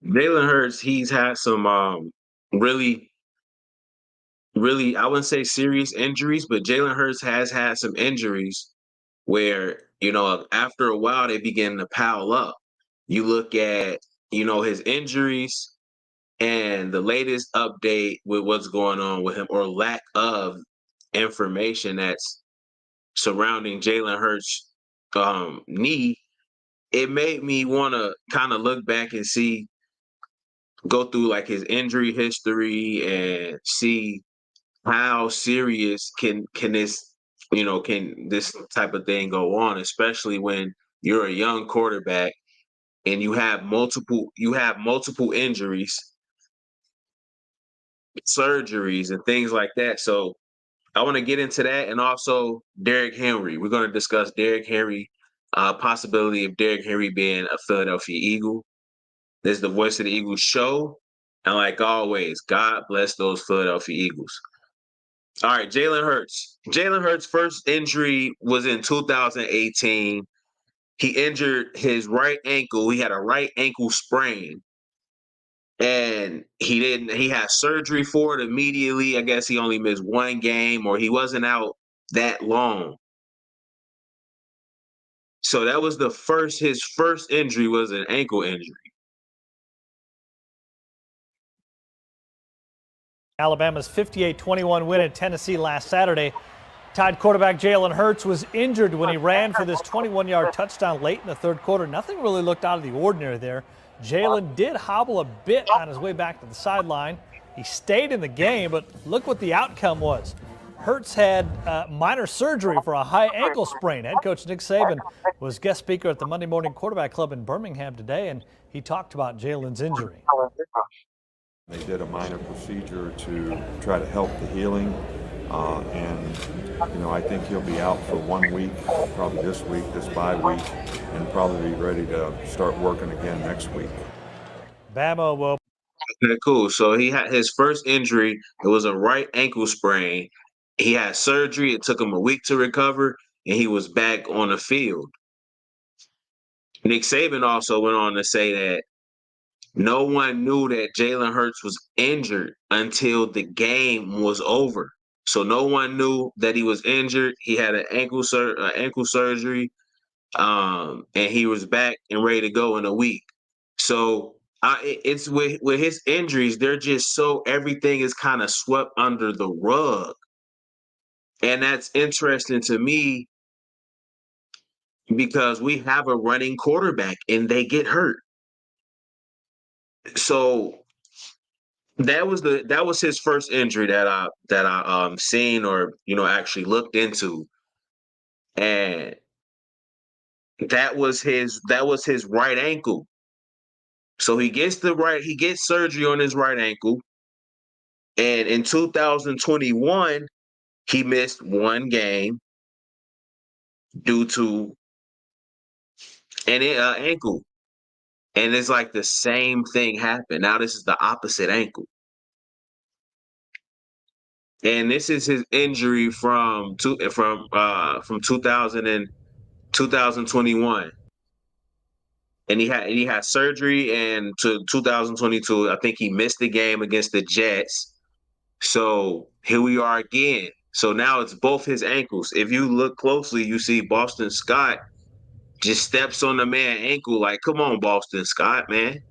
Jalen Hurts, he's had some really, really, I wouldn't say serious injuries, but Jalen Hurts has had some injuries where, after a while they begin to pile up. You look at, his injuries and the latest update with what's going on with him or lack of information that's surrounding Jalen Hurts' knee, it made me want to kind of look back and go through like his injury history and see how serious can this type of thing go on, especially when you're a young quarterback and you have multiple injuries, surgeries, and things like that. So I want to get into that, and also Derrick Henry. We're going to discuss Derrick Henry, possibility of Derrick Henry being a Philadelphia Eagle. This is the Voice of the Eagles show, and like always, God bless those Philadelphia Eagles. All right, Jalen Hurts. Jalen Hurts' first injury was in 2018. He injured his right ankle. He had a right ankle sprain, and he had surgery for it immediately. I guess he only missed one game, or he wasn't out that long. So that was his first injury was an ankle injury. Alabama's 58-21 win at Tennessee last Saturday. Tide quarterback Jalen Hurts was injured when he ran for this 21-yard touchdown late in the third quarter. Nothing really looked out of the ordinary there. Jalen did hobble a bit on his way back to the sideline. He stayed in the game, but look what the outcome was. Hurts had minor surgery for a high ankle sprain. Head coach Nick Saban was guest speaker at the Monday Morning Quarterback Club in Birmingham today, and he talked about Jalen's injury. They did a minor procedure to try to help the healing, and I think he'll be out for 1 week, probably this week, this bye week, and probably be ready to start working again next week. Bama will. Okay, cool. So he had his first injury. It was a right ankle sprain. He had surgery. It took him a week to recover, and he was back on the field. Nick Saban also went on to say that no one knew that Jalen Hurts was injured until the game was over. So no one knew that he was injured. He had an ankle surgery, and he was back and ready to go in a week. So it's with his injuries, they're just everything is kind of swept under the rug, and that's interesting to me because we have a running quarterback and they get hurt. So that was his first injury that I seen or actually looked into, and that was his right ankle. So he gets surgery on his right ankle, and in 2021 he missed one game due to an ankle, and it's like the same thing happened. Now this is the opposite ankle. And this is his injury from 2021, and he had surgery, and to 2022, I think he missed the game against the Jets. So here we are again. So now it's both his ankles. If you look closely, you see Boston Scott just steps on the man's ankle like, "Come on, Boston Scott, man."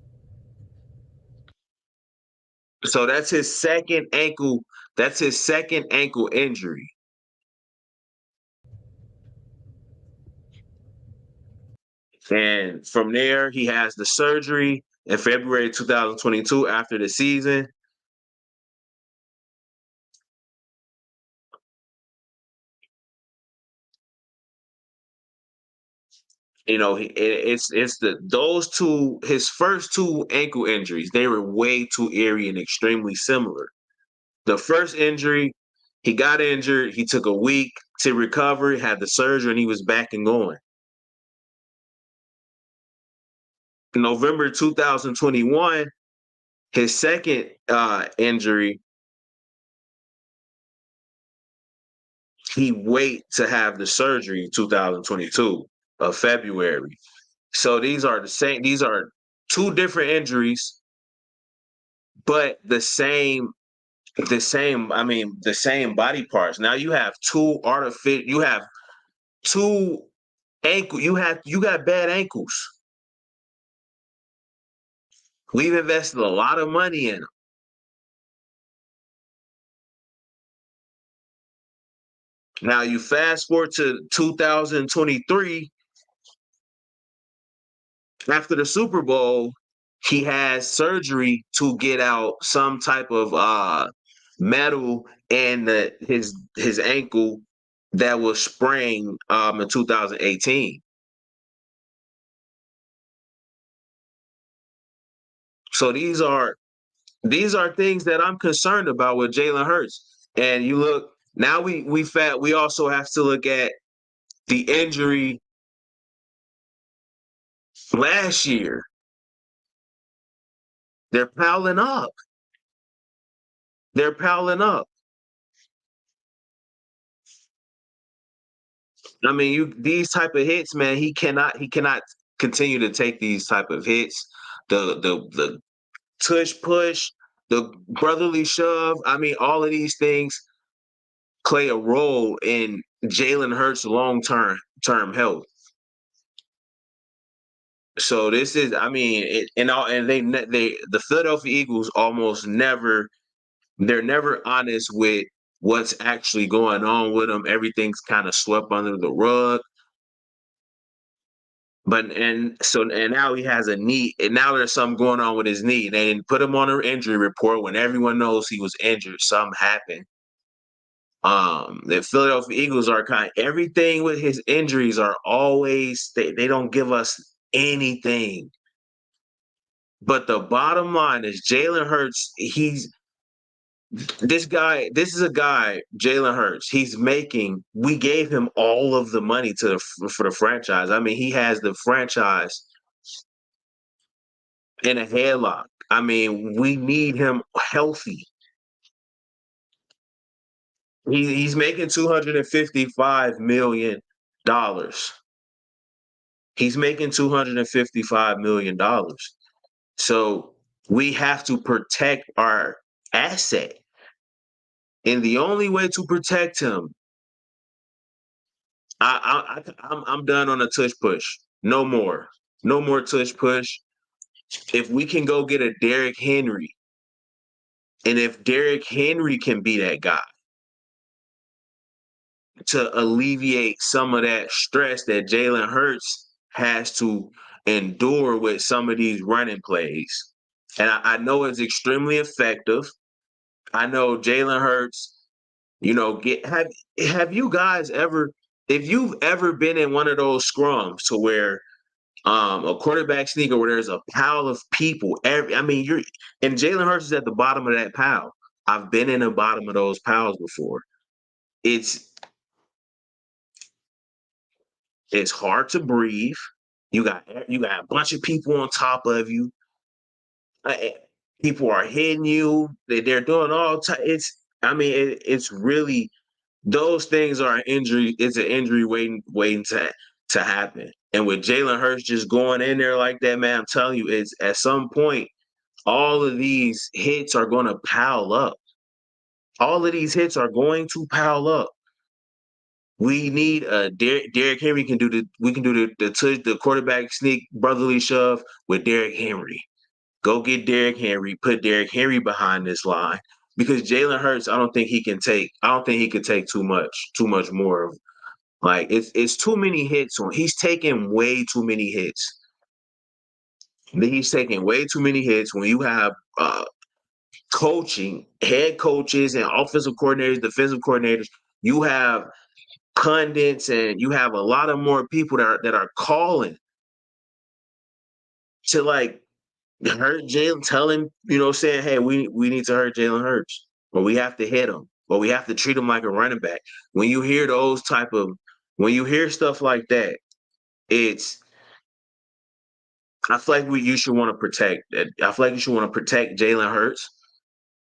So that's his second ankle. That's his second ankle injury. And from there, he has the surgery in February 2022 after the season. Those two, his first two ankle injuries, they were way too eerie and extremely similar. The first injury, he got injured. He took a week to recover, had the surgery, and he was back and going. In November 2021, his second injury, he wait to have the surgery in 2022 of February. So these are two different injuries but the same body parts. Now you have two ankle. You got bad ankles. We've invested a lot of money in them. Now you fast forward to 2023, after the Super Bowl, he has surgery to get out some type of metal in his ankle that was sprained in 2018. So these are things that I'm concerned about with Jalen Hurts. And you look now, we also have to look at the injury last year. They're piling up. They're piling up. I mean, these type of hits, man. He cannot continue to take these type of hits. The tush push, the brotherly shove. I mean, all of these things play a role in Jalen Hurts' long term health. So this is, I mean, the Philadelphia Eagles almost never, they're never honest with what's actually going on with him. Everything's kind of swept under the rug. But and now he has a knee, and now there's something going on with his knee. They didn't put him on an injury report when everyone knows he was injured. Something happened. The Philadelphia Eagles are everything with his injuries are always they don't give us anything. But the bottom line is Jalen Hurts, this is a guy, Jalen Hurts. We gave him all of the money for the franchise. I mean, he has the franchise in a headlock. I mean, we need him healthy. He's making $255 million. He's making $255 million. So we have to protect our asset. And the only way to protect him, I'm done on a tush push. No more. No more tush push. If we can go get a Derrick Henry, and if Derrick Henry can be that guy to alleviate some of that stress that Jalen Hurts has to endure with some of these running plays. And I know it's extremely effective. I know Jalen Hurts, have you guys ever, if you've ever been in one of those scrums to where a quarterback sneaker where there's a pile of people, and Jalen Hurts is at the bottom of that pile. I've been in the bottom of those piles before. It's hard to breathe. You got a bunch of people on top of you. People are hitting you. They're doing all types. It's really, those things are an injury. It's an injury waiting to happen. And with Jalen Hurts just going in there like that, man, I'm telling you, it's at some point all of these hits are going to pile up. All of these hits are going to pile up. We need a Derrick Henry we can do the quarterback sneak brotherly shove with Derrick Henry. Go get Derrick Henry, put Derrick Henry behind this line, because Jalen Hurts, I don't think he could take too much more of, like, it's too many hits on. He's taking way too many hits. He's taking way too many hits when you have coaching, head coaches and offensive coordinators, defensive coordinators. You have pundits, and you have a lot of more people that are calling to, like, hurt Jalen, telling, saying, hey, we need to hurt Jalen Hurts, or we have to hit him, or we have to treat him like a running back. When you hear stuff like that, I feel like you should want to protect that. I feel like you should want to protect Jalen Hurts.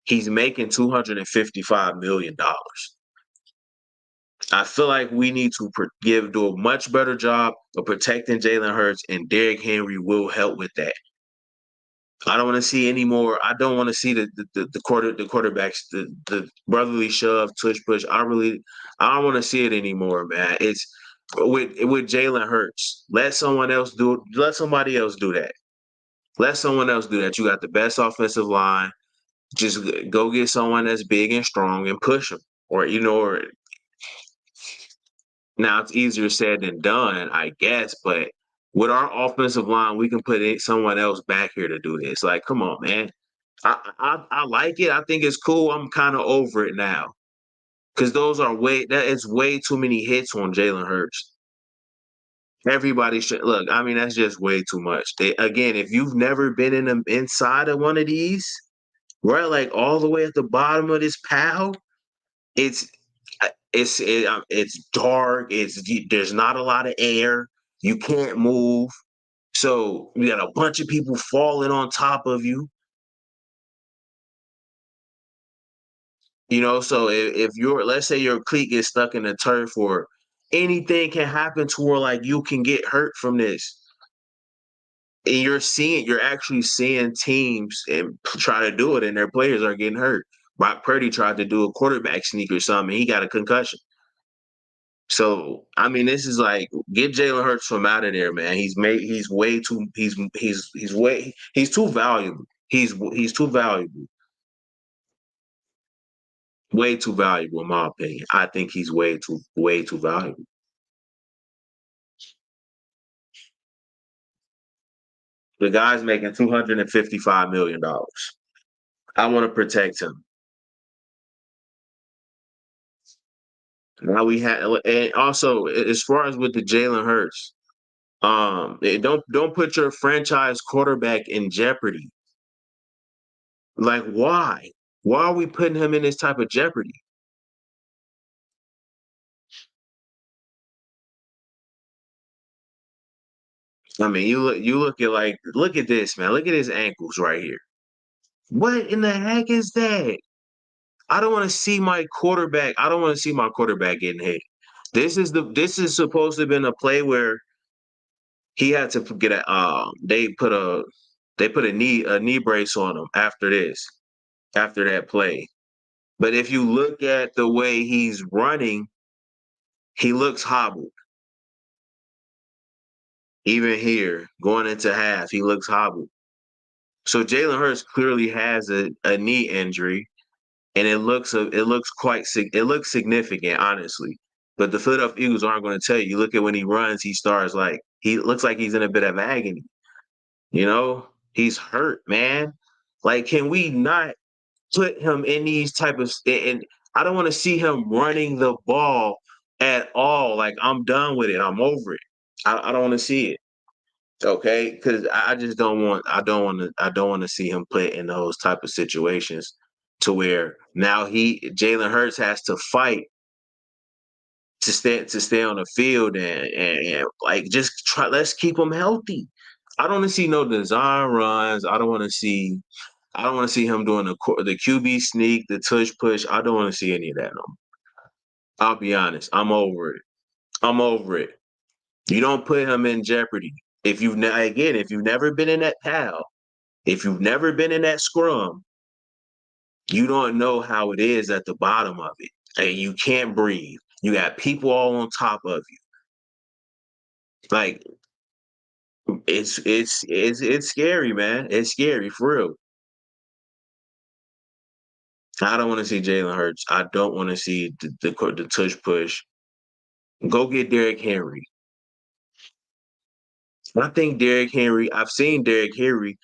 He's making $255 million. I feel like we need to do a much better job of protecting Jalen Hurts, and Derrick Henry will help with that. I don't want to see any more. I don't want to see the quarterbacks the brotherly shove, tush push. I don't want to see it anymore, man. It's with Jalen Hurts. Let someone else do it. Let somebody else do that. Let someone else do that. You got the best offensive line. Just go get someone that's big and strong and push them. Or now it's easier said than done, I guess. But with our offensive line, we can put someone else back here to do this. Like, come on, man. I like it. I think it's cool. I'm kind of over it now because it's way too many hits on Jalen Hurts. Everybody should look. I mean, that's just way too much. Again, if you've never been inside of one of these, right, like all the way at the bottom of this pile, it's it's dark. There's not a lot of air. You can't move. So you got a bunch of people falling on top of you. So if let's say your cleat gets stuck in the turf or anything can happen to where like you can get hurt from this. And you're actually seeing teams and try to do it and their players are getting hurt. Brock Purdy tried to do a quarterback sneak or something. And he got a concussion. So I mean, this is like get Jalen Hurts from out of there, man. He's too valuable. He's too valuable. Way too valuable, in my opinion. I think he's way too valuable. The guy's making $255 million. I want to protect him. Now we have, and also as far as with the Jalen Hurts, don't put your franchise quarterback in jeopardy. Like, why? Why are we putting him in this type of jeopardy? I mean, look at this, man. Look at his ankles right here. What in the heck is that? I don't want to see my quarterback. I don't want to see my quarterback getting hit. This is supposed to have been a play where he had to get they put a knee brace on him after that play. But if you look at the way he's running, he looks hobbled. Even here, going into half, he looks hobbled. So Jalen Hurts clearly has a knee injury, and it looks significant, honestly. But the Philadelphia Eagles aren't going to tell you. You look at when he runs, he looks like he's in a bit of agony. He's hurt, man. Like, can we not put him in these type of and I don't want to see him running the ball at all. Like, I'm done with it. I'm over it. I don't want to see it. Okay, because I just I don't want to see him play in those type of situations to where now Jalen Hurts has to fight to stay on the field and like just try. Let's keep him healthy. I don't want to see no design runs. I don't want to see him doing the QB sneak, the tush push. I don't want to see any of that no more. I'll be honest. I'm over it. I'm over it. You don't put him in jeopardy. If you've never been in that pal, if you've never been in that scrum, you don't know how it is at the bottom of it. And you can't breathe. You got people all on top of you. Like it's scary, man. It's scary for real. I don't want to see Jalen Hurts. I don't want to see the tush push. Go get Derrick Henry. I think Derrick Henry. I've seen Derrick Henry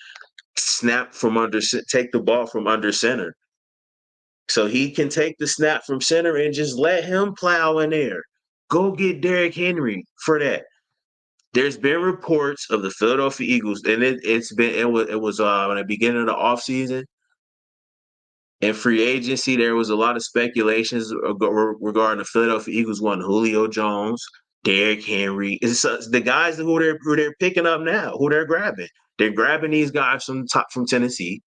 take the ball from under center, so he can take the snap from center and just let him plow in there. Go get Derrick Henry for that. There's been reports of the Philadelphia Eagles, and it was in the beginning of the offseason. In free agency, there was a lot of speculations regarding the Philadelphia Eagles wanting Julio Jones, Derrick Henry. It's the guys who they're picking up now, who they're grabbing. They're grabbing these guys from Tennessee,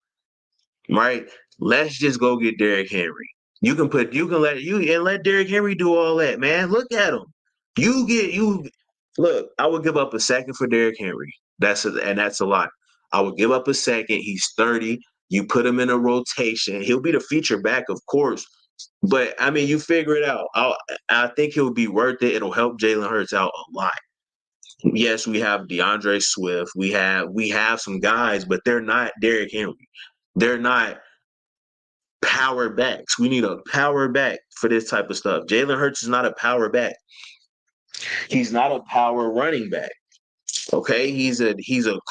right? Let's just go get Derrick Henry. Let Derrick Henry do all that, man. Look at him. Look. I would give up a second for Derrick Henry. That's a lot. I would give up a second. He's 30. You put him in a rotation. He'll be the feature back, of course. But I mean, you figure it out. I think he'll be worth it. It'll help Jalen Hurts out a lot. Yes, we have DeAndre Swift. We have some guys, but they're not Derrick Henry. They're not power backs. We need a power back for this type of stuff. Jalen Hurts is not a power back. He's not a power running back. Okay, he's a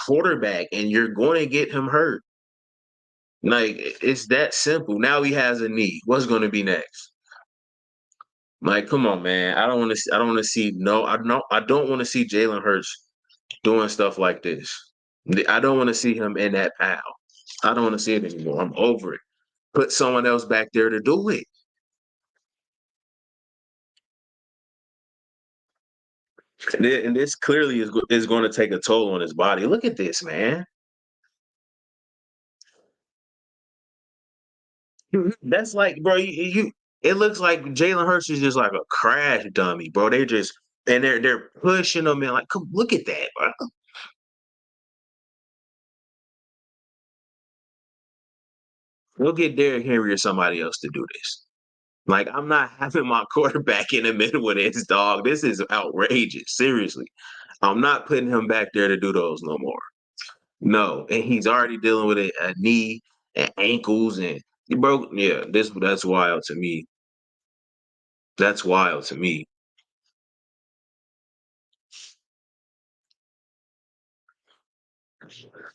quarterback, and you're going to get him hurt. Like, it's that simple. Now he has a knee. What's going to be next? Like, come on, man. I don't want to. I don't want to see. No, I don't. I don't want to see Jalen Hurts doing stuff like this. I don't want to see him in that pile. I don't want to see it anymore. I'm over it. Put someone else back there to do it. And this clearly is going to take a toll on his body. Look at this, man. That's like, bro, you it looks like Jalen Hurts is just like a crash dummy, bro. They're pushing him in like, come look at that, bro. We'll get Derrick Henry or somebody else to do this. Like, I'm not having my quarterback in the middle of this, dog. This is outrageous. Seriously. I'm not putting him back there to do those no more. No. And he's already dealing with a knee and ankles and bro, yeah, that's wild to me. That's wild to me.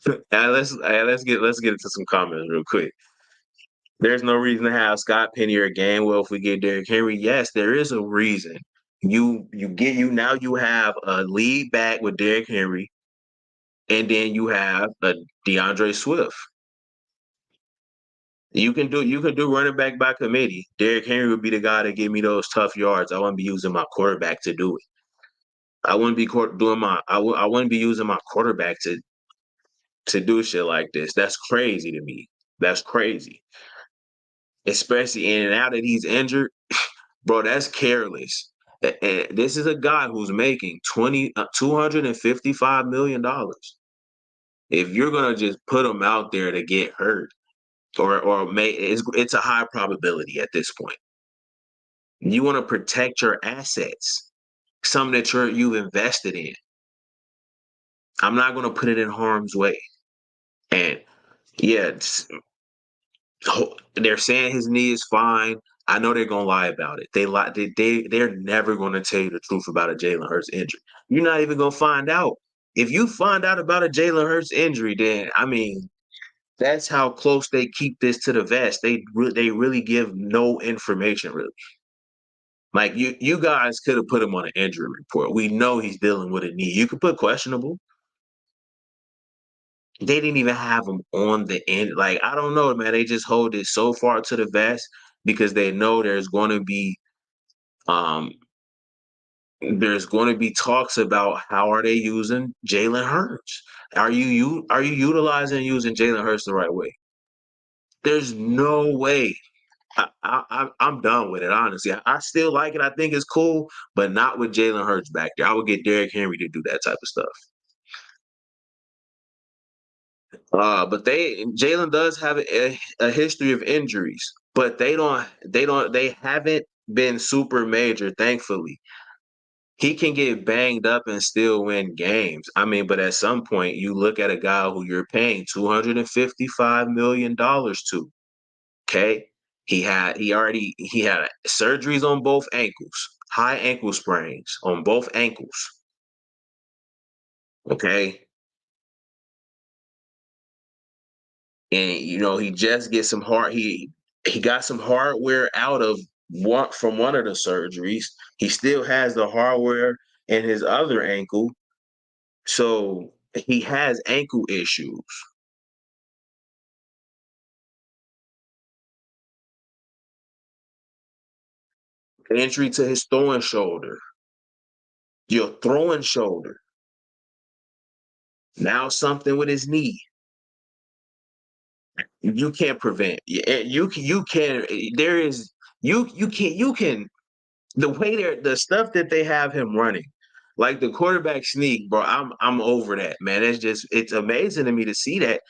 Let's get into some comments real quick. There's no reason to have Scott Penny or Gainwell if we get Derrick Henry. Yes, there is a reason. You have a lead back with Derrick Henry, and then you have a DeAndre Swift. You can do running back by committee. Derrick Henry would be the guy to give me those tough yards. I wouldn't be using my quarterback to do it. I wouldn't be I wouldn't be using my quarterback to do shit like this. That's crazy to me. That's crazy. Especially in and out that he's injured, bro, that's careless. And this is a guy who's making $255 million. If you're gonna just put him out there to get hurt, it's a high probability at this point. You want to protect your assets, something that you've invested in. I'm not gonna put it in harm's way. And yeah, they're saying his knee is fine. I know they're gonna lie about it. They're never gonna tell you the truth about a Jalen Hurts injury. You're not even gonna find out. If you find out about a Jalen Hurts injury, then I mean, that's how close they keep this to the vest. They really give no information really. Like you guys could have put him on an injury report. We know he's dealing with a knee. You could put questionable. They didn't even have him on the end. Like, I don't know, man. They just hold it so far to the vest because they know um there's going to be talks about how are they using Jalen Hurts. Are you utilizing using Jalen Hurts the right way? There's no way. I'm done with it, honestly. I still like it. I think it's cool, but not with Jalen Hurts back there. I would get Derrick Henry to do that type of stuff. But Jalen does have a history of injuries, but they haven't been super major, thankfully. He can get banged up and still win games. I mean, but at some point you look at a guy who you're paying $255 million to. Okay. He had surgeries on both ankles, high ankle sprains on both ankles. Okay. And he just gets some he got some hardware out of one of the surgeries. He still has the hardware in his other ankle, so he has ankle issues. Injury to his throwing shoulder, your throwing shoulder. Now something with his knee. You can't prevent. You can. There is you can the way the stuff that they have him running. Like the quarterback sneak, bro. I'm over that, man. It's amazing to me to see that.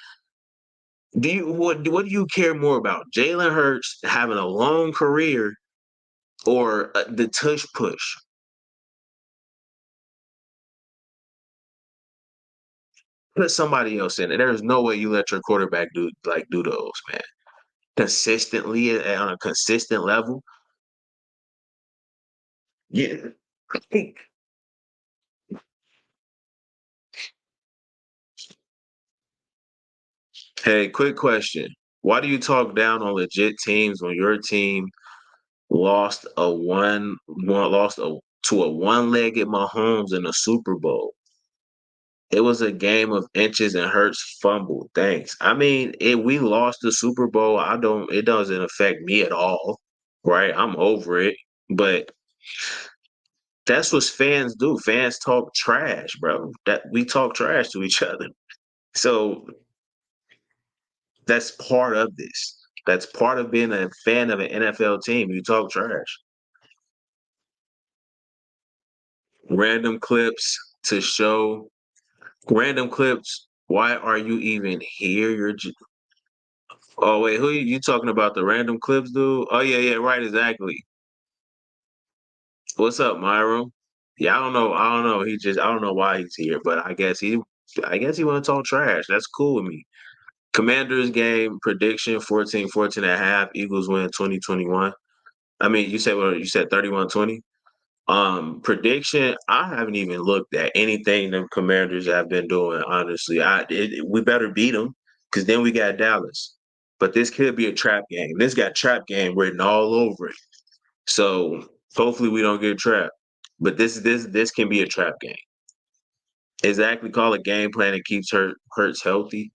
What do you care more about? Jalen Hurts having a long career or the tush push? Put somebody else in it. There's no way you let your quarterback do those, man. Consistently on a consistent level. Yeah. Hey, quick question. Why do you talk down on legit teams when your team to a one-legged Mahomes in the Super Bowl? It was a game of inches and Hurts fumbled. Thanks. I mean, we lost the Super Bowl. It doesn't affect me at all, right? I'm over it. But that's what fans do. Fans talk trash, bro. That we talk trash to each other. So that's part of this. That's part of being a fan of an NFL team. You talk trash. Random clips to show random clips. Why are you even here? Oh wait, you talking about the random clips, dude? Oh yeah, right, exactly. What's up, Myron? Yeah, I don't know. I don't know why he's here, but I guess he want to talk trash. That's cool with me. Commanders game prediction 14-14 and a half. Eagles win 2021. I mean, you said 31-20. Prediction, I haven't even looked at anything the Commanders have been doing, honestly. We better beat them because then we got Dallas. But this could be a trap game. This got trap game written all over it. So hopefully we don't get trapped. But this can be a trap game. Exactly, call a game plan that keeps Hurts healthy.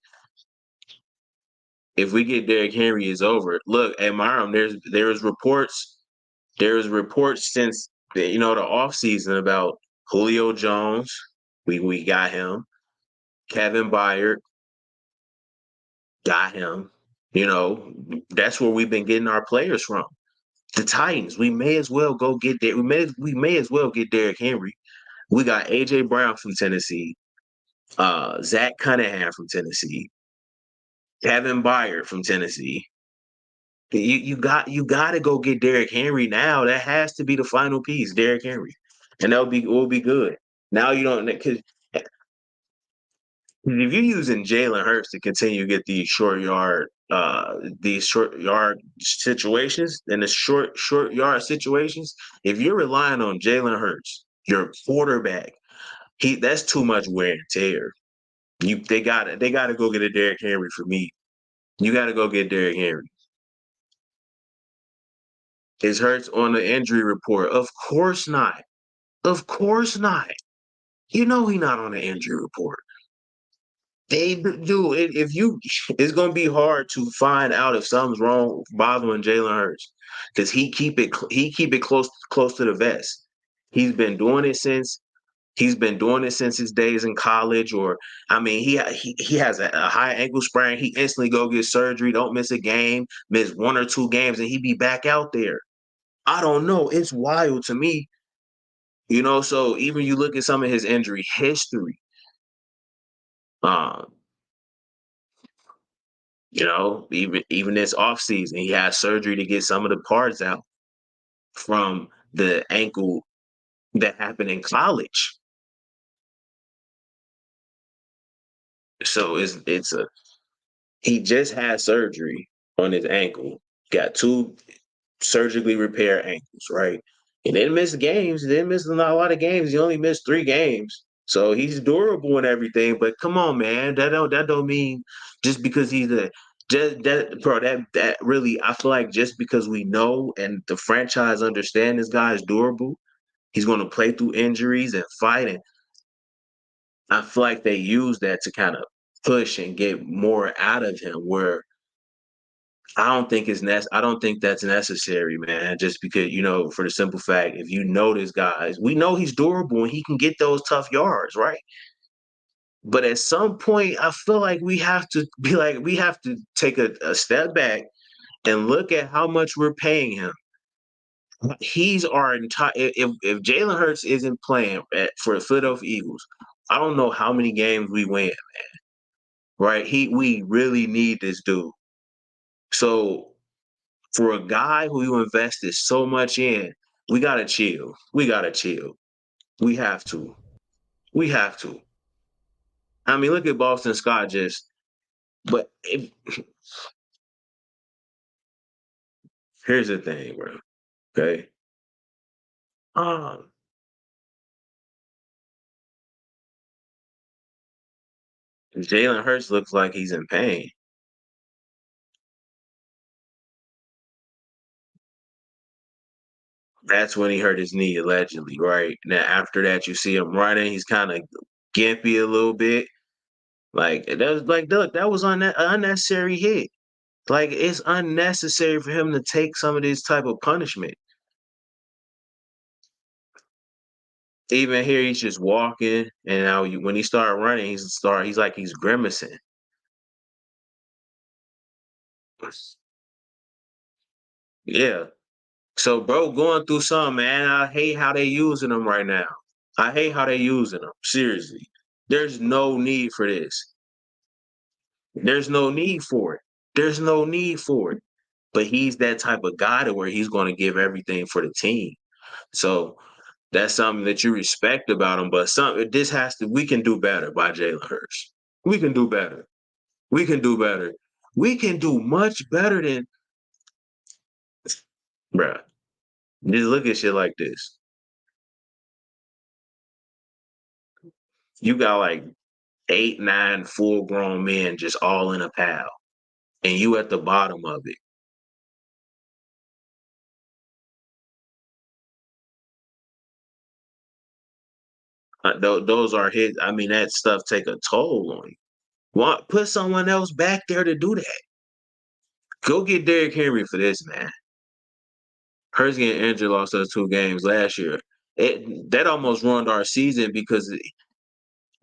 If we get Derrick Henry, it's over. Look, at Myron, there's reports since the offseason about Julio Jones. We got him. Kevin Byard got him. That's where we've been getting our players from. The Titans. We may as well go get there. We may as well get Derrick Henry. We got AJ Brown from Tennessee, Zach Cunningham from Tennessee, Kevin Byard from Tennessee. You got to go get Derrick Henry now. That has to be the final piece, Derrick Henry, and will be good. Now you don't because if you're using Jalen Hurts to continue to get these short yard situations and the short yard situations, if you're relying on Jalen Hurts, your quarterback, that's too much wear and tear. They gotta go get a Derrick Henry for me. You gotta go get Derrick Henry. Is Hurts on the injury report? Of course not. Of course not. You know he's not on the injury report. They do it. It's gonna be hard to find out if something's wrong bothering Jalen Hurts because he keep it close to the vest. He's been doing it since his days in college. Or I mean, he has a high ankle sprain. He instantly go get surgery. Don't miss a game. Miss 1 or 2 games, and he be back out there. I don't know. It's wild to me. So even you look at some of his injury history. Um, even this offseason, he had surgery to get some of the parts out from the ankle that happened in college. So he just had surgery on his ankle, got two surgically repaired ankles, right? He didn't miss games. He didn't miss not a lot of games. He only missed 3 games. So he's durable and everything. But come on, man. That don't mean just because he's a just that bro, that really I feel like just because we know and the franchise understand this guy is durable, he's gonna play through injuries and fight. And I feel like they use that to kind of push and get more out of him where I don't think that's necessary, man. Just because for the simple fact, if you know this guy, we know he's durable and he can get those tough yards, right? But at some point, I feel like we have to take a step back and look at how much we're paying him. He's our entire. If Jalen Hurts isn't playing for the Philadelphia Eagles, I don't know how many games we win. Right? We really need this dude. So for a guy who you invested so much in, we gotta chill. We gotta chill. We have to. We have to. I mean, look at Boston Scott just. But here's the thing, bro. Okay. Um, Jalen Hurts looks like he's in pain. That's when he hurt his knee, allegedly, right? Now, after that, you see him running. He's kind of gimpy a little bit. Like that was like, look, that was unnecessary hit. Like it's unnecessary for him to take some of this type of punishment. Even here, he's just walking, and now when he started running, he's like he's grimacing. Yeah. So, bro, going through something, man. I hate how they using him right now. I hate how they using him. Seriously, there's no need for this. There's no need for it. There's no need for it. But he's that type of guy to where he's going to give everything for the team. So that's something that you respect about him. But we can do better by Jalen Hurts. We can do better. We can do better. We can do much better than, bruh. Just look at shit like this. You got like 8, 9 full grown men just all in a pile, and you at the bottom of it. Those are his. I mean, that stuff take a toll on you. Put someone else back there to do that. Go get Derrick Henry for this, man. Hurts getting injured, lost us 2 games last year. That almost ruined our season because,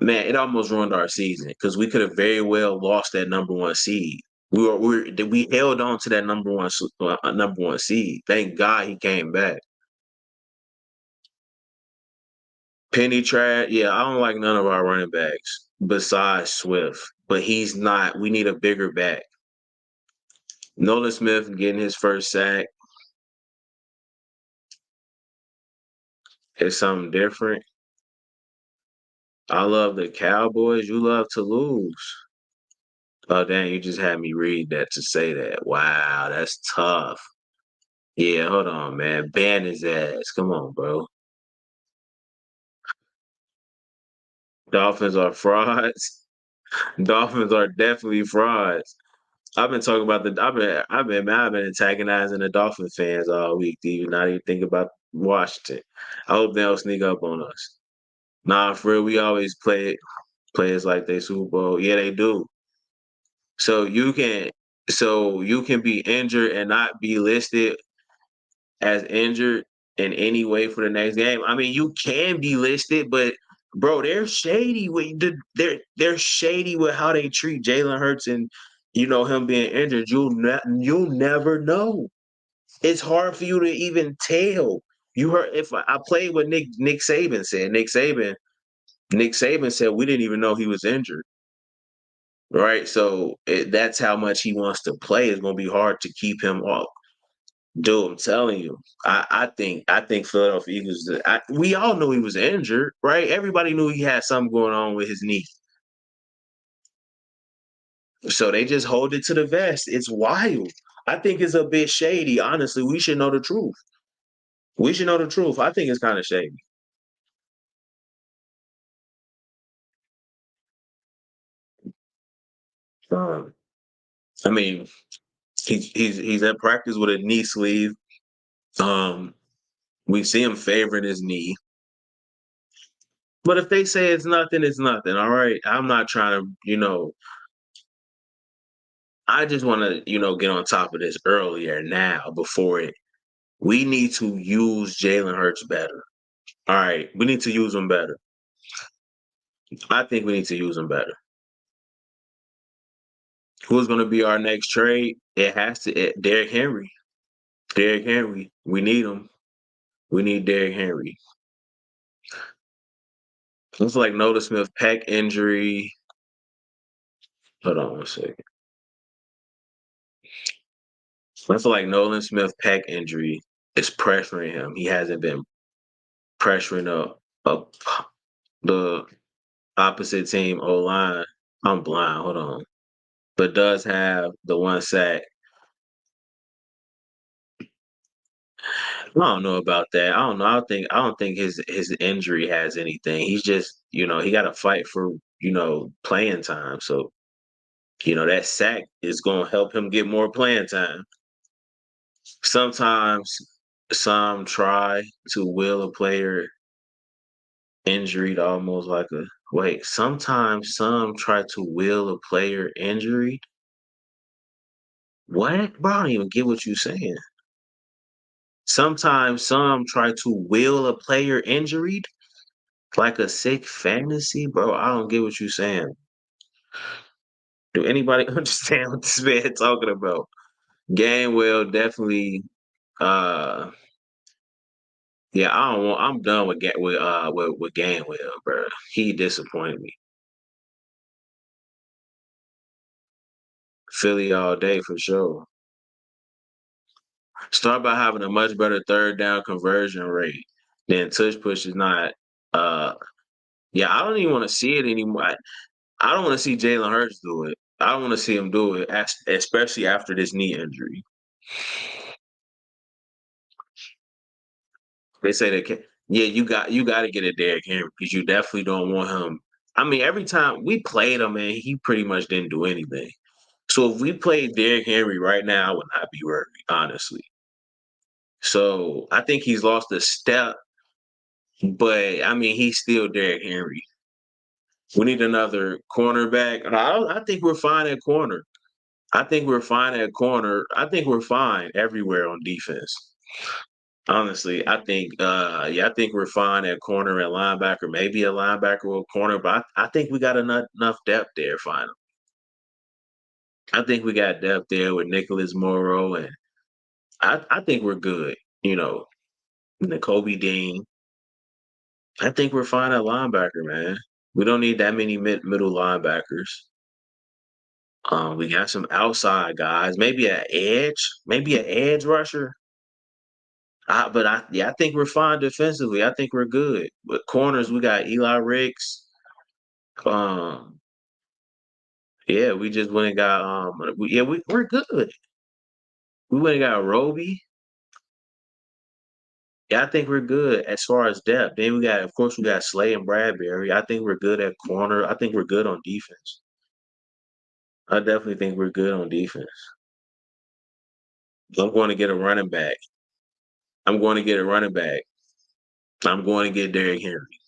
man, it almost ruined our season because we could have very well lost that number 1 seed. We held on to that number 1 seed. Thank God he came back. Penny Trad, yeah, I don't like none of our running backs besides Swift, but he's not. We need a bigger back. Nolan Smith getting his first sack is something different. I love the Cowboys. You love to lose. Oh, dang, you just had me read that to say that. Wow, that's tough. Yeah, hold on, man. Ban his ass. Come on, bro. Dolphins are frauds. Dolphins are definitely frauds. I've been talking about I've been antagonizing the Dolphin fans all week to even not even think about Washington. I hope they don't sneak up on us. Nah, for real, we always play it like they Super Bowl. Yeah, they do. So you can be injured and not be listed as injured in any way for the next game. I mean, you can be listed, but bro, they're shady with they're shady with how they treat Jalen Hurts and him being injured. You'll never know. It's hard for you to even tell. You heard if I played what Nick Saban said. Nick Saban said we didn't even know he was injured. Right, so that's how much he wants to play. It's going to be hard to keep him off. Dude, I'm telling you, I think Philadelphia Eagles. We all knew he was injured, right? Everybody knew he had something going on with his knee. So they just hold it to the vest. It's wild. I think it's a bit shady. Honestly, we should know the truth. We should know the truth. I think it's kind of shady. Um, I mean, he's at practice with a knee sleeve. Um, we see him favoring his knee. But if they say it's nothing, it's nothing. All right. I'm not trying to, I just want to, get on top of this earlier now before it. We need to use Jalen Hurts better. All right. We need to use him better. I think we need to use him better. Who's going to be our next trade? It has to, Derrick Henry. Derrick Henry. We need him. We need Derrick Henry. Looks like Nolan Smith pec injury. Hold on one second. Looks like Nolan Smith pec injury is pressuring him. He hasn't been pressuring up the opposite team O-line. I'm blind. Hold on. But does have the one sack. I don't know about that. I don't know. I don't think his injury has anything. He's just, he got to fight for, playing time. So, that sack is going to help him get more playing time. Sometimes some try to will a player injured almost like a wait. Sometimes some try to will a player injured. What? Bro, I don't even get what you're saying. Sometimes some try to will a player injured. Like a sick fantasy, bro. I don't get what you're saying. Do anybody understand what this man talking about? Gainwell definitely. Uh, yeah, I don't want. I'm done with Gainwell, bro. He disappointed me. Philly all day for sure. Start by having a much better third down conversion rate. Then touch push is not. Uh, yeah, I don't even want to see it anymore. I don't want to see Jalen Hurts do it. I don't want to see him do it, especially after this knee injury. They say they can. Yeah, you got to get a Derrick Henry because you definitely don't want him. I mean, every time we played him, man, he pretty much didn't do anything. So if we played Derrick Henry right now, I would not be worried, honestly. So I think he's lost a step, but I mean, he's still Derrick Henry. We need another cornerback. I think we're fine at corner. I think we're fine at corner. I think we're fine everywhere on defense. Honestly, I think we're fine at corner and linebacker, maybe a linebacker or a corner, but I think we got enough depth there finally. I think we got depth there with Nicholas Morrow, and I think we're good. Kobe Dean. I think we're fine at linebacker, man. We don't need that many middle linebackers. We got some outside guys, maybe an edge rusher. I think we're fine defensively. I think we're good. With corners, we got Eli Ricks. Um, yeah, we just went and got we're good. We went and got Roby. Yeah, I think we're good as far as depth. Then of course, we got Slay and Bradbury. I think we're good at corner. I think we're good on defense. I definitely think we're good on defense. I'm going to get a running back. I'm going to get a running back. I'm going to get Derrick Henry.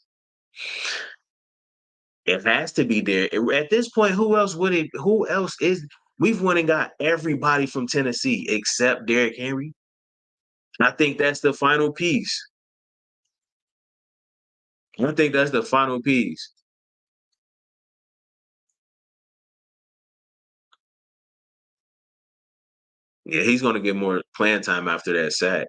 It has to be there. At this point, who else would it? Who else is? We've went and got everybody from Tennessee except Derrick Henry. I think that's the final piece. I think that's the final piece. Yeah, he's going to get more playing time after that sack.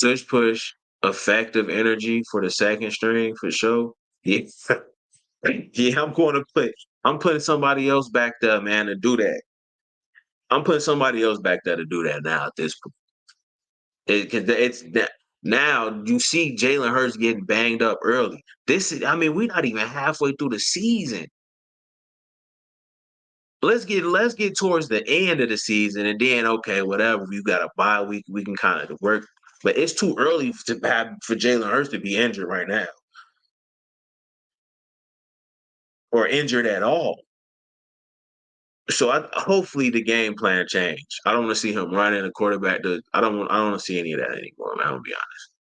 Tush push, effective energy for the second string for sure. Yeah, yeah. I'm putting somebody else back there, man, to do that. I'm putting somebody else back there to do that now at this point. Because it's that now you see Jalen Hurts getting banged up early. I mean, we're not even halfway through the season. Let's get towards the end of the season, and then okay, whatever. We got a bye week, we can kind of work. But it's too early for Jalen Hurts to be injured right now, or injured at all. So hopefully the game plan change. I don't want to see him running a quarterback. I don't want to see any of that anymore, man. I'm gonna be honest.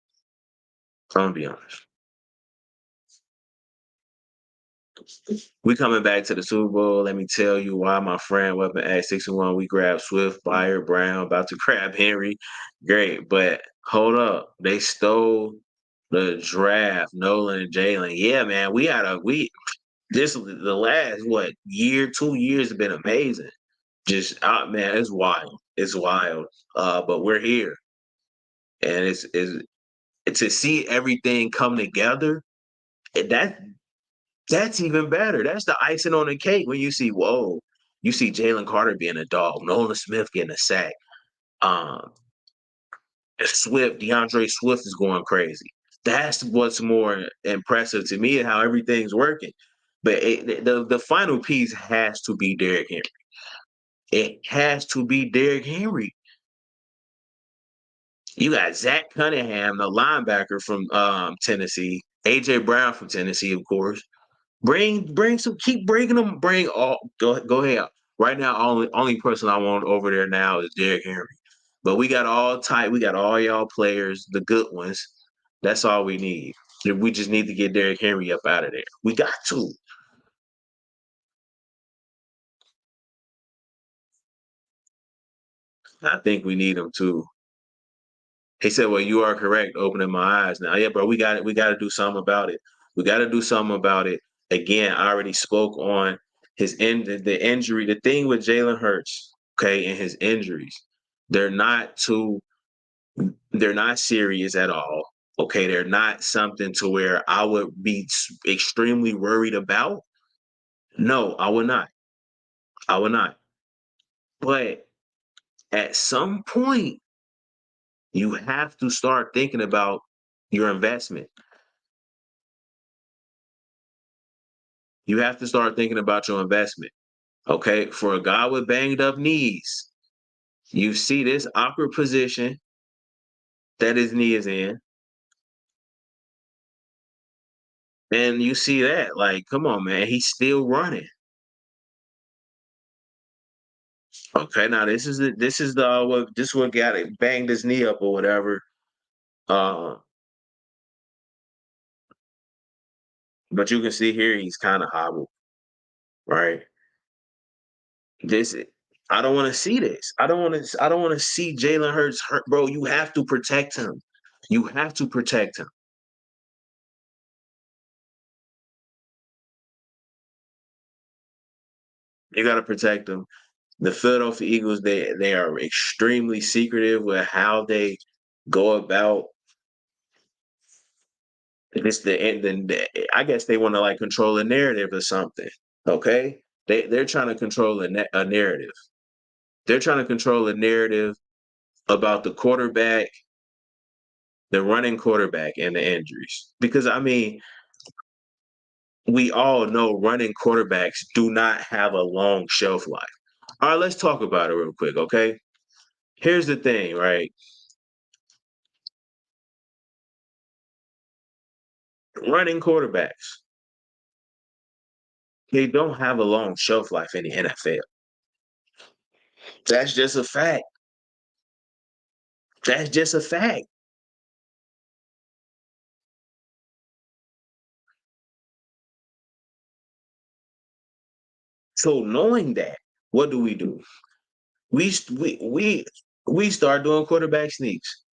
I'm gonna be honest. We coming back to the Super Bowl. Let me tell you why my friend Weapon X61. We grabbed Swift, Byer, Brown, about to grab Henry. Great, but hold up. They stole the draft, Nolan and Jalen. Yeah, man. The last 2 years have been amazing. Just man, it's wild. It's wild. But we're here, and it's to see everything come together. That's even better. That's the icing on the cake when you see, whoa, you see Jalen Carter being a dog, Nolan Smith getting a sack, um, DeAndre Swift is going crazy. That's what's more impressive to me, how everything's working. But the final piece has to be Derrick Henry. It has to be Derrick Henry. You got Zach Cunningham, the linebacker from Tennessee, AJ Brown from Tennessee, of course. Bring some, keep bringing them. Bring all. Go ahead. Right now, only person I want over there now is Derrick Henry. But we got all tight. We got all y'all players, the good ones. That's all we need. We just need to get Derrick Henry up out of there. We got to. I think we need him too. He said, "Well, you are correct, opening my eyes now." Yeah, bro, we got it. We got to do something about it. We got to do something about it. Again, I already spoke on the injury. The thing with Jalen Hurts, okay, and his injuries, they're not too, they're not serious at all. Okay, they're not something to where I would be extremely worried about. No, I would not. I would not. But at some point, you have to start thinking about your investment. You have to start thinking about your investment. Okay. For a guy with banged up knees, you see this awkward position that his knee is in. And you see that, like, come on, man, he's still running. Okay, now this is what got it banged his knee up or whatever. Uh, but you can see here he's kind of hobbled, right? This I don't want to see this. I don't want to see Jalen Hurts hurt, bro. You have to protect him. You have to protect him. You got to protect him. The Philadelphia Eagles, they are extremely secretive with how they go about this. I guess they want to like control a narrative or something. Okay, they're trying to control a narrative. They're trying to control a narrative about the quarterback, the running quarterback, and the injuries. Because I mean, we all know running quarterbacks do not have a long shelf life. All right, let's talk about it real quick. Okay, here's the thing, right? Running quarterbacks, they don't have a long shelf life in the NFL. That's just a fact. That's just a fact. So knowing that, what do? We we we we start doing quarterback sneaks.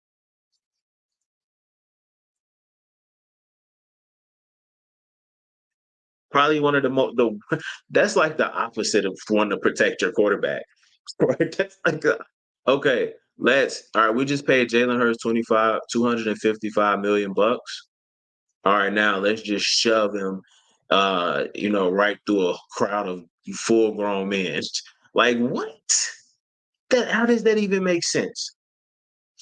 Probably one of the most that's like the opposite of wanting to protect your quarterback. Right? That's like okay, let's all right, we just paid Jalen Hurts 255 million bucks. All right, now let's just shove him right through a crowd of full grown men. Like what? That how does that even make sense?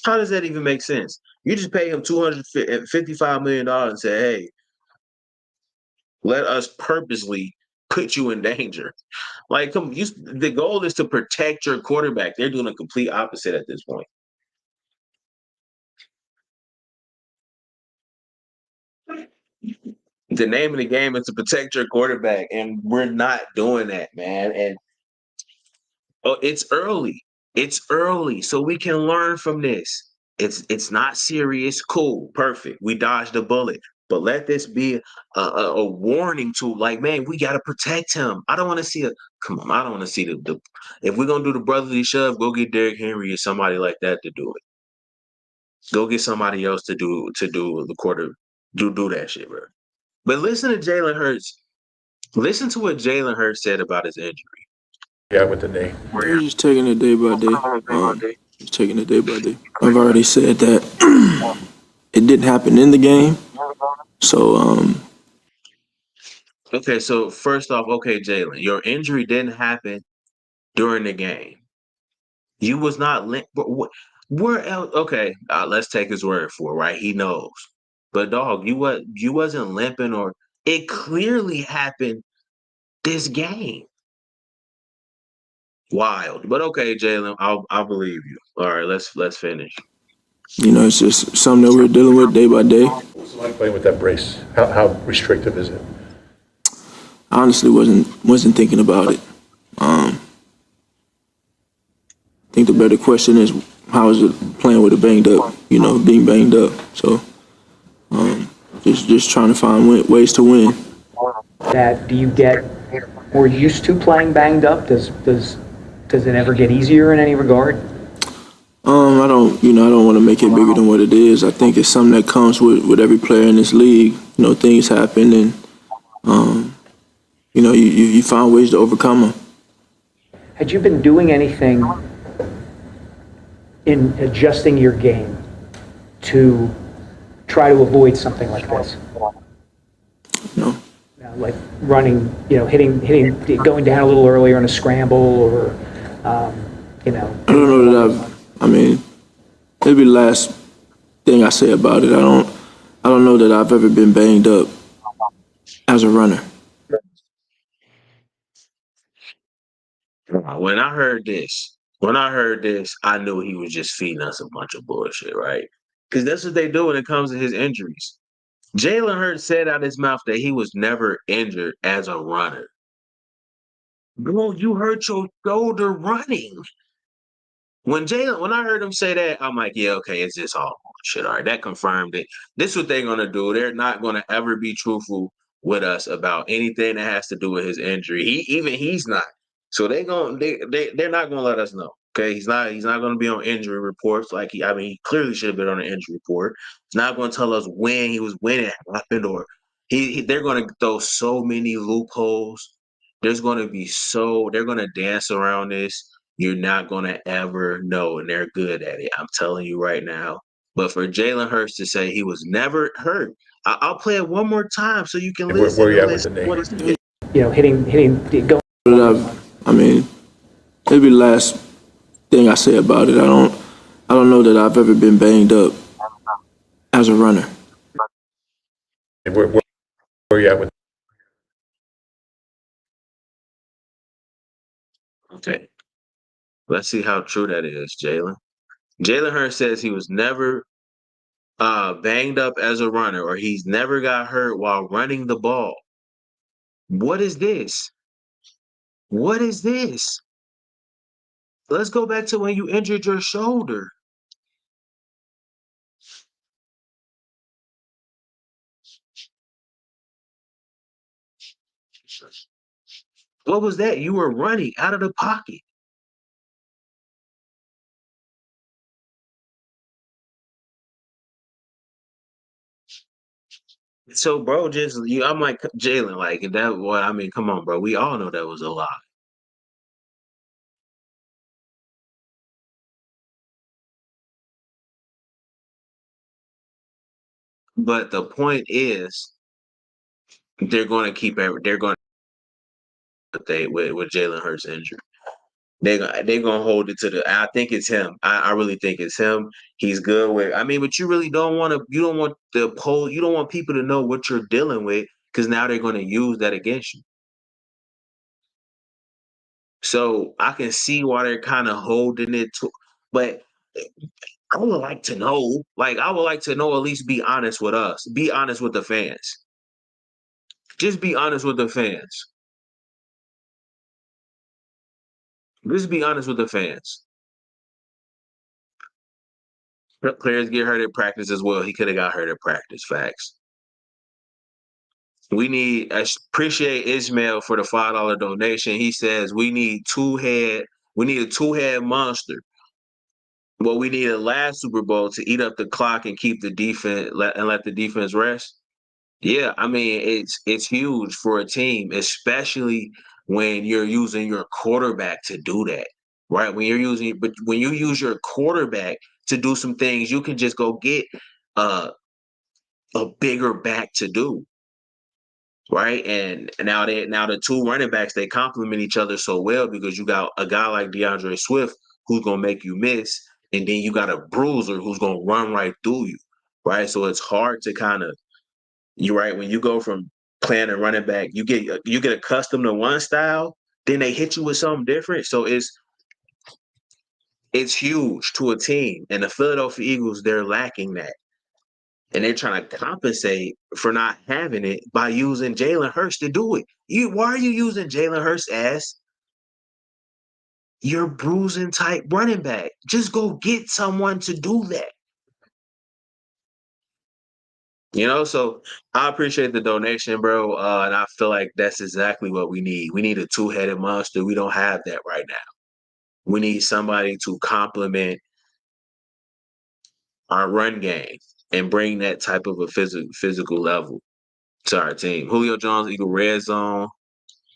How does that even make sense? You just pay him $255 million and say, hey, let us purposely put you in danger. Like, the goal is to protect your quarterback. They're doing a complete opposite at this point. The name of the game is to protect your quarterback, and we're not doing that, man. And it's early. It's early, so we can learn from this. It's not serious. Cool, perfect. We dodged a bullet, but let this be a warning to like, man, we got to protect him. I don't want to see a come on. I don't want to see the if we're gonna do the brotherly shove, go get Derrick Henry or somebody like that to do it. Go get somebody else to do the quarter do that shit, bro. But listen to Jalen Hurts. Listen to what Jalen Hurts said about his injury. Yeah, with the knee. We're just taking it day by day. Just taking it day by day. I've already said that it didn't happen in the game. So, Okay, so first off, okay, Jalen, your injury didn't happen during the game. You was not linked. Where else? Okay, let's take his word for it, right? He knows. But dog, you wasn't limping, or it clearly happened this game. Wild, but okay, Jalen, I'll believe you. All right, let's finish. it's just something that we're dealing with day by day. What's it like playing with that brace? How restrictive is it? I honestly wasn't thinking about it. I think the better question is, how is it playing with a banged up, being banged up. So, just trying to find ways to win. That do you get more used to playing banged up? Does it ever get easier in any regard? I don't want to make it bigger than what it is. I think it's something that comes with every player in this league. Things happen, and you find ways to overcome them. Had you been doing anything in adjusting your game to try to avoid something like this? No. Like running, hitting, going down a little earlier in a scramble, or I don't know that it'll be the last thing I say about it. I don't know that I've ever been banged up as a runner. When I heard this, I knew he was just feeding us a bunch of bullshit, right? Because that's what they do when it comes to his injuries. Jalen Hurts said out his mouth that he was never injured as a runner. Bro, you hurt your shoulder running. When I heard him say that, I'm like, yeah, okay, it's just all shit. All right, that confirmed it. This is what they're gonna do. They're not gonna ever be truthful with us about anything that has to do with his injury. He's not. So they're not gonna let us know. Okay, he's not gonna be on injury reports. He clearly should have been on an injury report. He's not gonna tell us when it happened, or they're gonna throw so many loopholes. They're gonna dance around this. You're not going to ever know, and they're good at it. I'm telling you right now. But for Jalen Hurts to say he was never hurt, I'll play it one more time so you can listen. Where are you at with the knee? What is it? hitting, going. It'll be the last thing I say about it. I don't know that I've ever been banged up as a runner. Where are you at with? Okay. Let's see how true that is, Jalen. Jalen Hurts says he was never banged up as a runner, or he's never got hurt while running the ball. What is this? What is this? Let's go back to when you injured your shoulder. What was that? You were running out of the pocket. So, bro, I'm like, Jalen, like that. What I mean, come on, bro. We all know that was a lie. But the point is, they're going to keep every. They're going to with Jalen Hurts injury. They're gonna hold it to the. I think it's him. I really think it's him. He's good with. But you really don't want to. You don't want the poll. You don't want people to know what you're dealing with, because now they're going to use that against you. So I can see why they're kind of holding it to, but I would like to know. Like, I would like to know, at least be honest with us. Be honest with the fans. Just be honest with the fans. Just be honest with the fans. Players get hurt at practice as well. He could have got hurt at practice. Facts. I appreciate Ismail for the $5 donation. He says we need a two-head monster. Well, we needed last Super Bowl to eat up the clock and keep the defense and let the defense rest. Yeah, it's huge for a team, especially when you're using your quarterback to do that, right? When you use your quarterback to do some things, you can just go get uh, a bigger back to do, right? And now the two running backs, they complement each other so well because you got a guy like DeAndre Swift who's gonna make you miss, and then you got a bruiser who's gonna run right through you, right? So it's hard to kind of you're right when you go from playing a running back, you get accustomed to one style, then they hit you with something different. So it's huge to a team, and the Philadelphia Eagles, they're lacking that. And they're trying to compensate for not having it by using Jalen Hurts to do it. Why are you using Jalen Hurts as your bruising type running back? Just go get someone to do that. So I appreciate the donation, bro. And I feel like that's exactly what we need. We need a two-headed monster. We don't have that right now. We need somebody to complement our run game and bring that type of a physical level to our team. Julio Jones, Eagle red zone.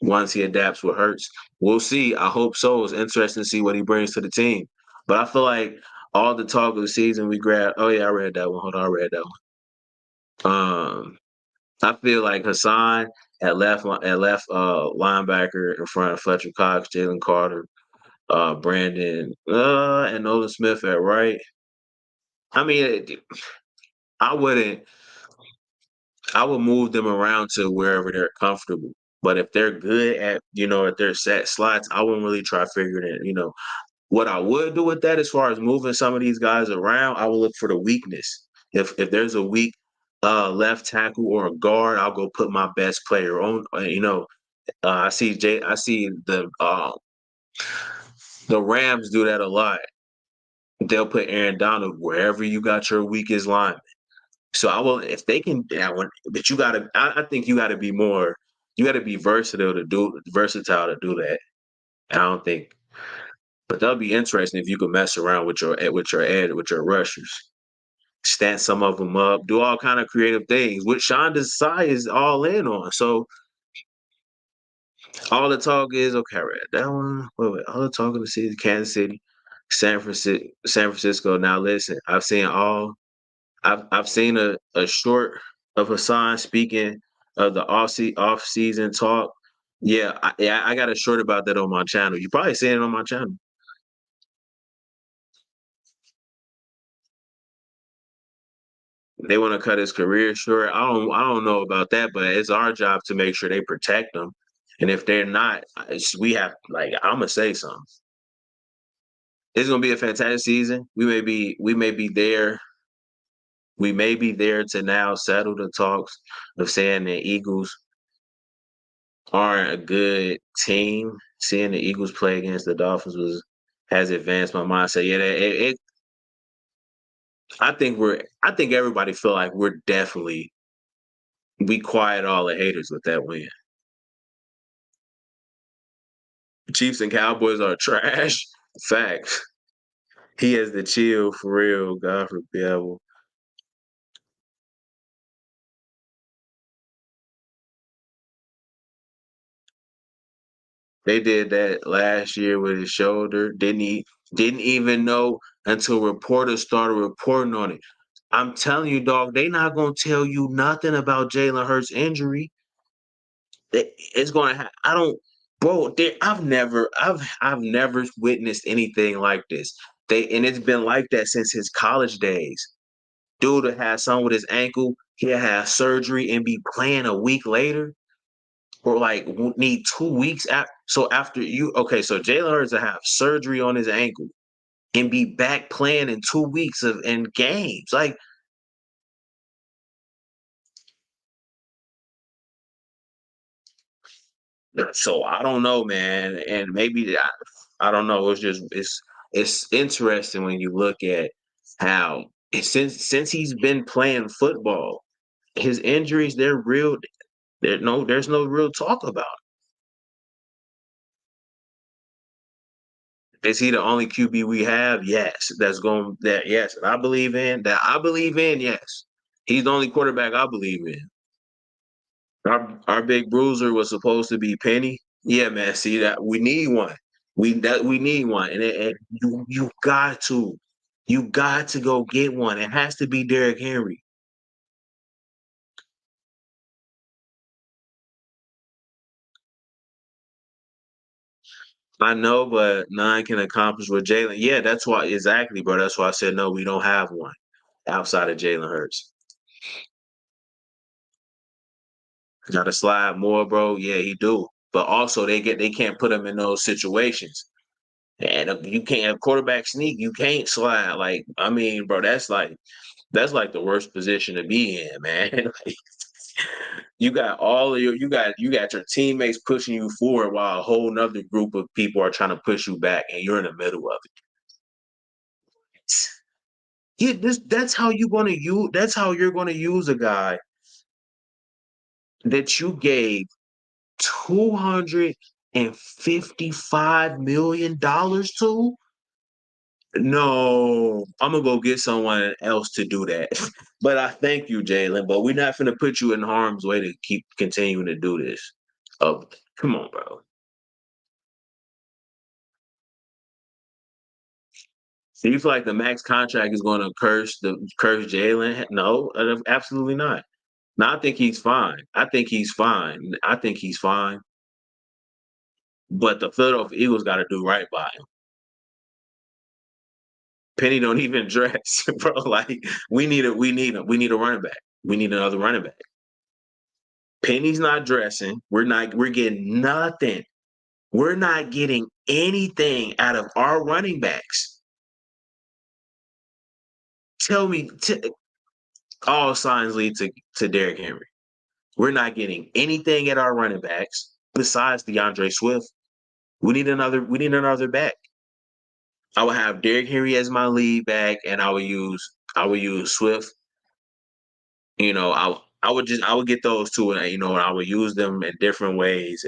Once he adapts with Hurts, we'll see. I hope so. It's interesting to see what he brings to the team. But I feel like all the talk of the season we grabbed. Oh yeah, I read that one. Hold on, I read that one. I feel like Hassan at left linebacker in front of Fletcher Cox, Jalen Carter, Brandon, and Nolan Smith at right. I mean, I wouldn't. I would move them around to wherever they're comfortable. But if they're good at their set slots, I wouldn't really try figuring it. What I would do with that, as far as moving some of these guys around, I will look for the weakness. If there's a weak left tackle or a guard, I'll go put my best player on. I see the Rams do that a lot. They'll put Aaron Donald wherever you got your weakest lineman. So I will, if they can, but you gotta. I think you gotta be more. You gotta be versatile to do that. I don't think, but that'll be interesting if you could mess around with your rushers, stand some of them up, do all kind of creative things, which Sean Desai is all in on. So all the talk is okay. I read that one. Wait. All the talk of the city, Kansas City, San Francisco. Now listen, I've seen a short of Hassan speaking of the off season talk. Yeah, I got a short about that on my channel. You probably seen it on my channel. They want to cut his career short. I don't know about that, but it's our job to make sure they protect him. And if they're not, we have I'm gonna say something. It's gonna be a fantastic season. We may be there to now settle the talks of saying the Eagles aren't a good team. Seeing the Eagles play against the Dolphins has advanced my mindset. Yeah, I think everybody feel like we quiet all the haters with that win. Chiefs and Cowboys are trash. Facts. He has the chill for real. God forbid. They did that last year with his shoulder. Didn't even know until reporters started reporting on it. I'm telling you, dog, they not gonna tell you nothing about Jalen Hurts' injury. It's gonna. I don't, bro. I've never witnessed anything like this. And it's been like that since his college days. Dude that had something with his ankle, he'll have surgery and be playing a week later, or need 2 weeks after. So after so Jalen Hurts will have surgery on his ankle and be back playing in 2 weeks in games. So I don't know, man, and maybe I don't know. It's interesting when you look at how since he's been playing football, his injuries they're real. There's no real talk about it. Is he the only QB we have? Yes, yes, I believe in that. I believe in yes. He's the only quarterback I believe in. Our big bruiser was supposed to be Penny. Yeah, man. See that we need one. We need one, and you got to go get one. It has to be Derrick Henry. I know, but none can accomplish what Jalen. Yeah, that's why exactly, bro. That's why I said no. We don't have one outside of Jalen Hurts. Got to slide more, bro. Yeah, he do. But also they can't put him in those situations. And if you can't have quarterback sneak, you can't slide. Like, I mean, bro, that's like the worst position to be in, man. Like, you got all of you got your teammates pushing you forward while a whole nother group of people are trying to push you back, and you're in the middle of it. Yeah, that's how you're gonna use a guy that you gave $255 million to. No, I'm gonna go get someone else to do that. But I thank you, Jalen. But we're not gonna put you in harm's way to keep continuing to do this. Oh, come on, bro. Do you feel like the max contract is going to curse Jalen? No, absolutely not. No, I think he's fine. I think he's fine. I think he's fine. But the Philadelphia Eagles got to do right by him. Penny don't even dress, bro. Like we need a running back. We need another running back. Penny's not dressing. We're getting nothing. We're not getting anything out of our running backs. Tell me, all signs lead to Derrick Henry. We're not getting anything at our running backs besides DeAndre Swift. We need another back. I would have Derrick Henry as my lead back, and I would use Swift. I would get those two, and I would use them in different ways.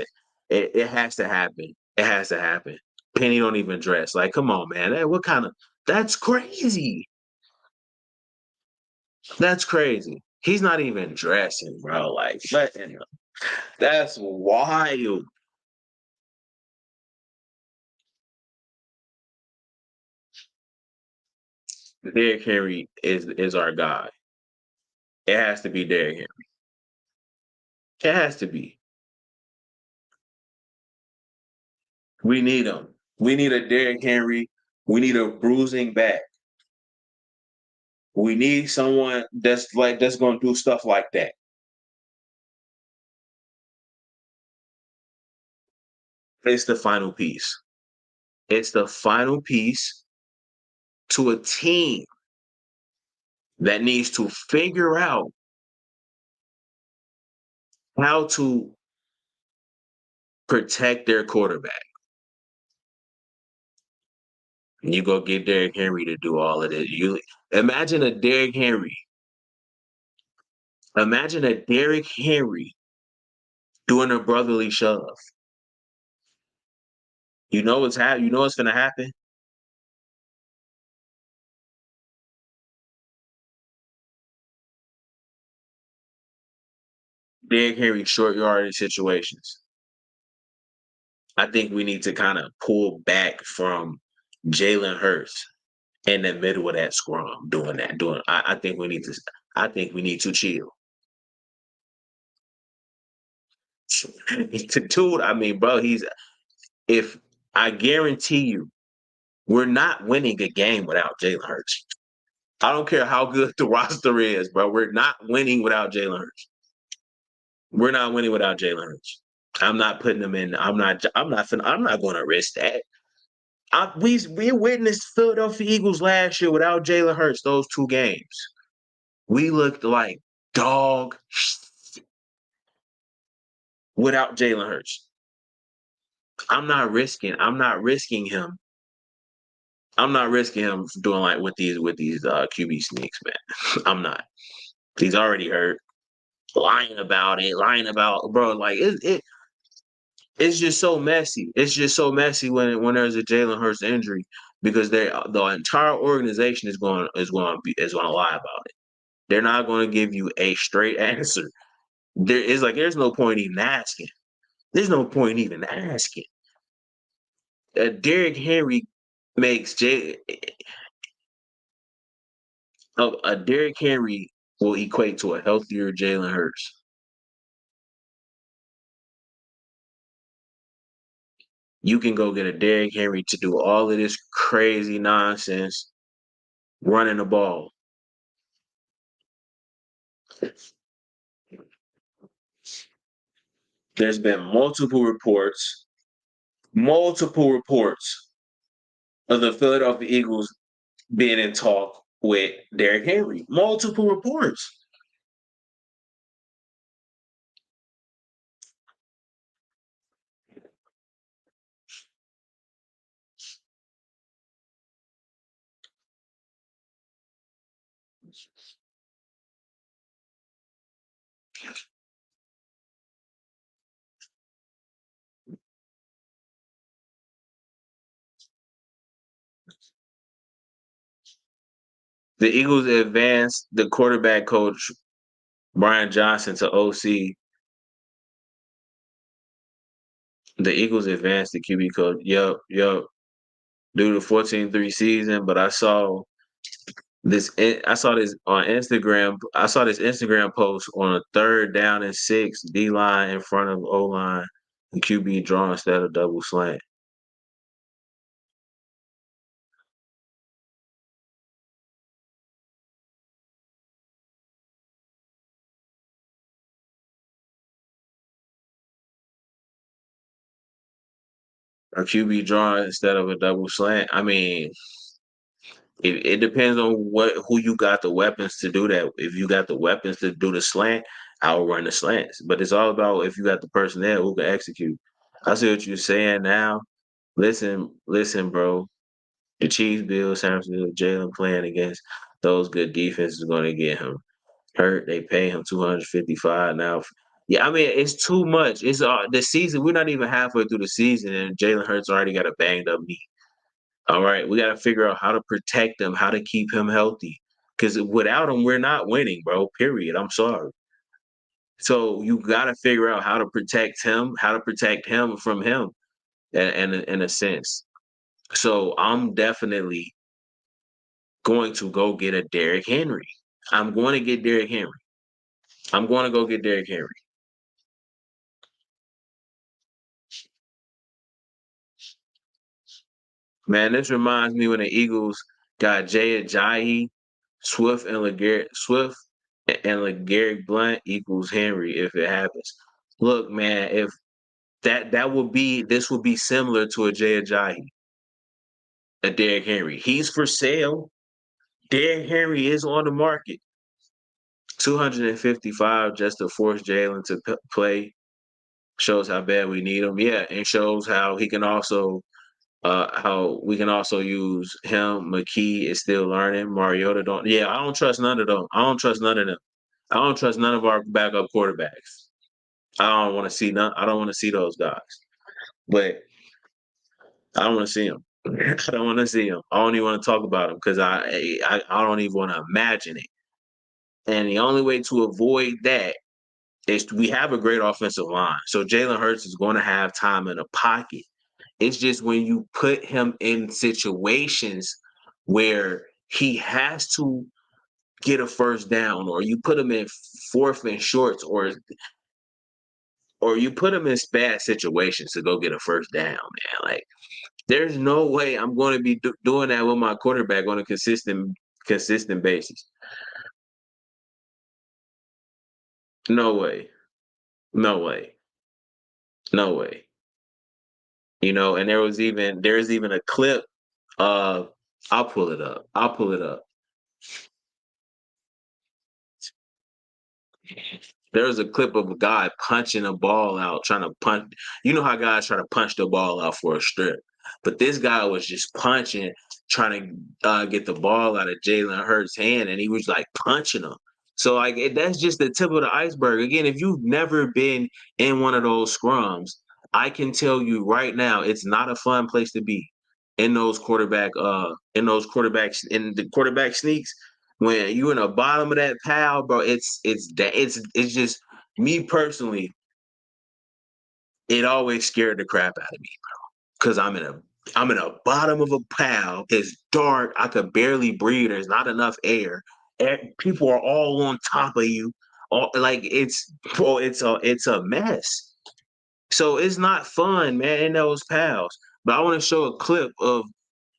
It has to happen. It has to happen. Penny don't even dress. Like, come on, man. What kind of? That's crazy. That's crazy. He's not even dressing, bro. Like, but anyway, that's wild. Derrick Henry is our guy. It has to be Derrick Henry. It has to be. We need him. We need a Derrick Henry. We need a bruising back. We need someone that's going to do stuff like that. It's the final piece. It's the final piece to a team that needs to figure out how to protect their quarterback. And you go get Derrick Henry to do all of it. You imagine a Derrick Henry. Imagine a Derrick Henry doing a brotherly shove. You know what's gonna happen. Derrick Henry short yardage situations. I think we need to kind of pull back from Jalen Hurts in the middle of that scrum doing that. I think we need to. I think we need to chill. Dude, I mean, bro, if I guarantee you, we're not winning a game without Jalen Hurts. I don't care how good the roster is, bro. We're not winning without Jalen Hurts. We're not winning without Jalen Hurts. I'm not putting them in. I'm not going to risk that. We witnessed Philadelphia Eagles last year without Jalen Hurts. Those 2 games, we looked like dog without Jalen Hurts. I'm not risking him. I'm not risking him doing like with these QB sneaks, man. I'm not. He's already hurt. Lying about it, lying about bro. Like it's just so messy. It's just so messy when there's a Jalen Hurts injury because the entire organization is going to lie about it. They're not going to give you a straight answer. There's no point even asking. There's no point even asking. Derrick Henry makes a Derrick Henry will equate to a healthier Jalen Hurts. You can go get a Derrick Henry to do all of this crazy nonsense running the ball. There's been multiple reports of the Philadelphia Eagles being in talk with Derrick Henry. Multiple reports. The Eagles advanced the quarterback coach Brian Johnson to OC. The Eagles advanced the QB coach. Yup. Due to 14-3 season, but I saw this on Instagram. I saw this Instagram post on a 3rd down and 6, D line in front of O line, and QB draw instead of double slant. A QB draw instead of a double slant. I mean, it depends on who you got the weapons to do that. If you got the weapons to do the slant, I'll run the slants. But it's all about if you got the personnel who can execute. I see what you're saying now. Listen, bro. The Chiefs, Bills, San Francisco, Jalen playing against those good defenses is going to get him hurt. They pay him $255 now. Yeah, I mean it's too much. It's the season. We're not even halfway through the season, and Jalen Hurts already got a banged up knee. All right, we got to figure out how to protect him, how to keep him healthy. Because without him, we're not winning, bro. Period. I'm sorry. So you got to figure out how to protect him, from him, in a sense. So I'm definitely going to go get a Derrick Henry. I'm going to get Derrick Henry. I'm going to go get Derrick Henry. Man, this reminds me when the Eagles got Jay Ajayi, Swift and LeGarrette Blunt equals Henry if it happens. Look, man, if this would be similar to a Jay Ajayi, a Derrick Henry. He's for sale. Derrick Henry is on the market. 255 just to force Jalen to play shows how bad we need him. Yeah, and shows how he can also how we can also use him. McKee is still learning. Mariota don't. Yeah, I don't trust none of them. I don't trust none of them. I don't trust none of our backup quarterbacks. I don't want to see none. I don't want to see those guys. But I don't want to see them. I don't want to see them. I don't even want to talk about them because I don't even want to imagine it. And the only way to avoid that is we have a great offensive line. So Jalen Hurts is going to have time in the pocket. It's just when you put him in situations where he has to get a first down, or you put him in 4th and shorts, or you put him in bad situations to go get a first down, man. Like, there's no way I'm going to be doing that with my quarterback on a consistent basis. No way. No way. No way. And there's even a clip of I'll pull it up. There was a clip of a guy punching a ball out, trying to punch. You know how guys try to punch the ball out for a strip, but this guy was just punching, trying to get the ball out of Jalen Hurts' hand, and he was like punching him. So that's just the tip of the iceberg. Again, if you've never been in one of those scrums, I can tell you right now, it's not a fun place to be in those in the quarterback sneaks. When you in the bottom of that pile, bro, it's just me personally. it always scared the crap out of me, bro. Because I'm in a bottom of a pile. It's dark. I could barely breathe. There's not enough air. People are all on top of you. Like it's a mess. So it's not fun, man, in those pals. But I want to show a clip of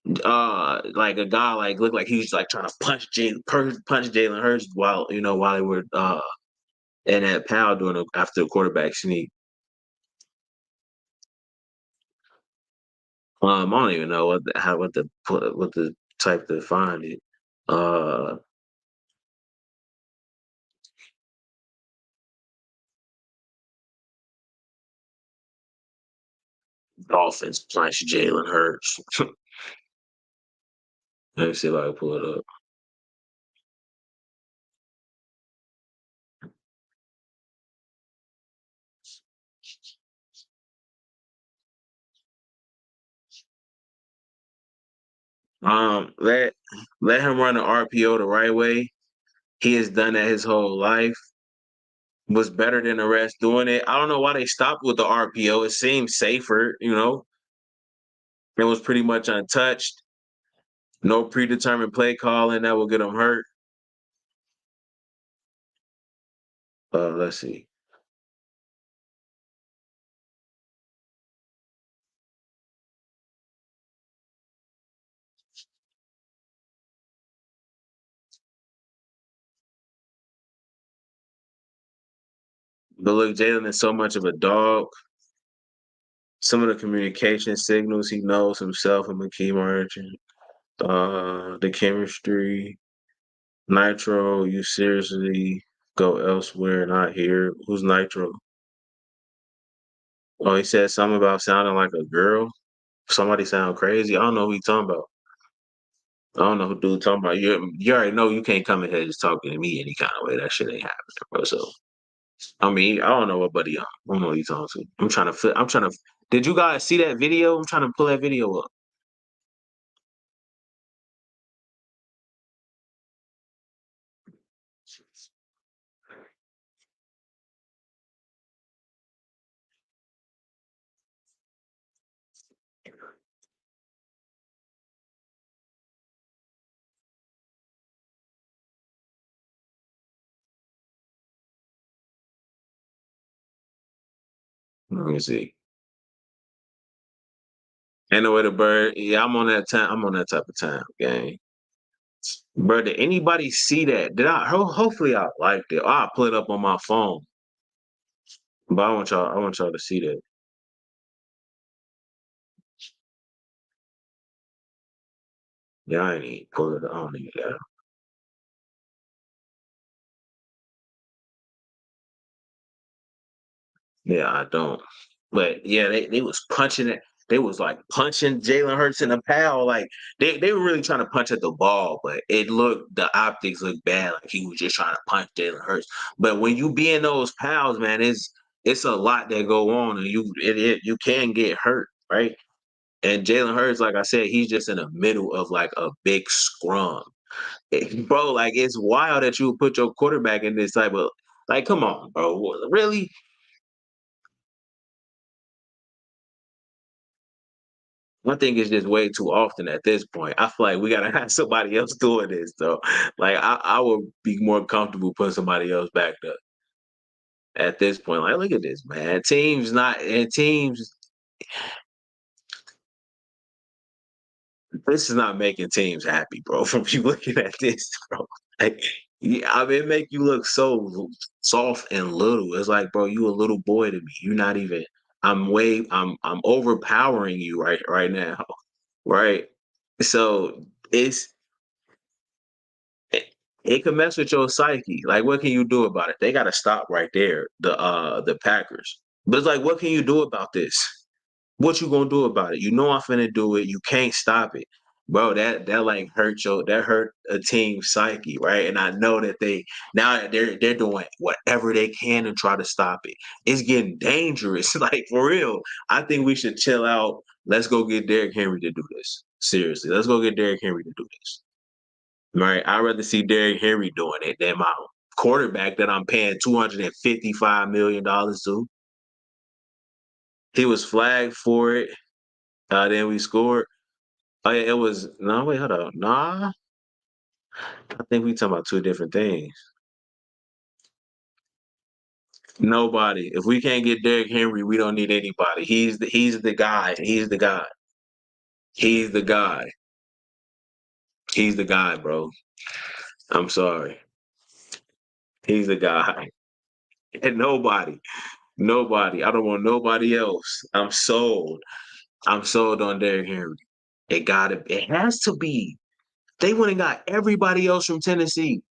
like a guy like looked like he was like trying to punch Jalen Hurts while while they were in that pal doing after the quarterback sneak. I don't even know what the type to find it. Uh, Dolphins punch Jalen Hurts. Let me see if I can pull it up. Let him run the RPO the right way. He has done that his whole life. Was better than the rest doing it. I don't know why they stopped with the RPO. It seemed safer, It was pretty much untouched. No predetermined play calling that will get him hurt. Let's see. But look, Jalen is so much of a dog. Some of the communication signals he knows himself and McKee Martin. The chemistry. Nitro, you seriously go elsewhere, not here. Who's Nitro? Oh, he said something about sounding like a girl. Somebody sound crazy. I don't know who he talking about. I don't know who dude talking about. You already know you can't come in here just talking to me any kind of way. That shit ain't happening, bro. So I mean, I don't know what buddy on. I don't know what he's talking to. I'm trying to. Did you guys see that video? I'm trying to pull that video up. Let me see. Ain't no way to bird. Yeah, I'm on that time. I'm on that type of time, gang. Bro, did anybody see that? Hopefully I liked it. I'll pull it up on my phone. But I want y'all to see that. Yeah, I ain't even pull it. I don't even got it. Yeah, I don't. But yeah, they was punching it. They was like punching Jalen Hurts in the pal. Like they were really trying to punch at the ball, but the optics looked bad. Like he was just trying to punch Jalen Hurts. But when you be in those pals, man, it's a lot that go on, and you can get hurt, right? And Jalen Hurts, like I said, he's just in the middle of like a big scrum. Bro, like it's wild that you would put your quarterback in this type of like, come on, bro. Really? I think it's just way too often at this point. I feel like we gotta have somebody else doing this though. Like I would be more comfortable putting somebody else back there at this point. Like, look at this, man. Teams this is not making teams happy, bro. From you looking at this, bro. Like, yeah, I mean, it make you look so soft and little. It's like, bro, you a little boy to me. You're not even. I'm overpowering you right now, right? So it, it can mess with your psyche. Like, what can you do about it? They got to stop right there. The Packers. But it's like, what can you do about this? What you gonna do about it? You know I'm finna do it. You can't stop it, bro. That like hurt a team's psyche, right? And I know that they're doing whatever they can to try to stop it. It's getting dangerous, like for real. I think we should chill out. Let's go get Derrick Henry to do this. Seriously, let's go get Derrick Henry to do this. Right? I'd rather see Derrick Henry doing it than my quarterback that I'm paying $255 million to. He was flagged for it. Then we scored. Oh yeah, it was no wait, hold on. Nah. I think we talking about two different things. Nobody. If we can't get Derrick Henry, we don't need anybody. He's the guy. He's the guy. He's the guy. He's the guy, bro. I'm sorry. He's the guy. And nobody. I don't want nobody else. I'm sold. I'm sold on Derrick Henry. It has to be. They went and got everybody else from Tennessee.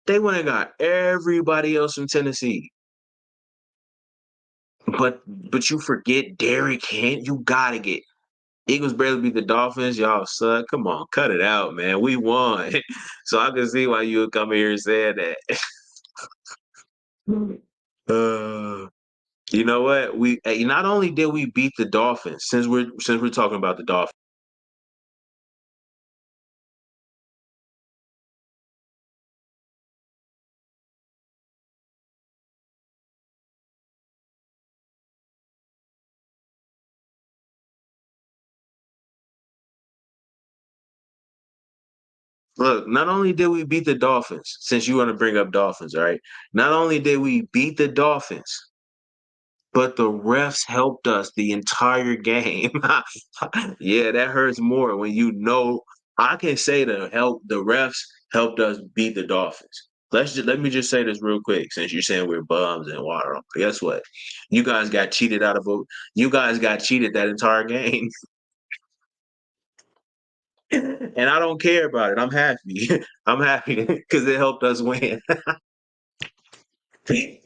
They went and got everybody else from Tennessee. But you forget Derrick Henry. You gotta get Eagles barely beat the Dolphins. Y'all suck. Come on, cut it out, man. We won. So I can see why you would come here and say that. uh, you know what? We not only did we beat the Dolphins, since we're talking about the Dolphins. Look, not only did we beat the Dolphins, since you want to bring up Dolphins, all right? Not only did we beat the Dolphins, but the refs helped us the entire game. Yeah, that hurts more when you know. I can say the refs helped us beat the Dolphins. Let me just say this real quick, since you're saying we're bums and water. Guess what? You guys got cheated out of a. You guys got cheated that entire game, and I don't care about it. I'm happy. I'm happy because it helped us win.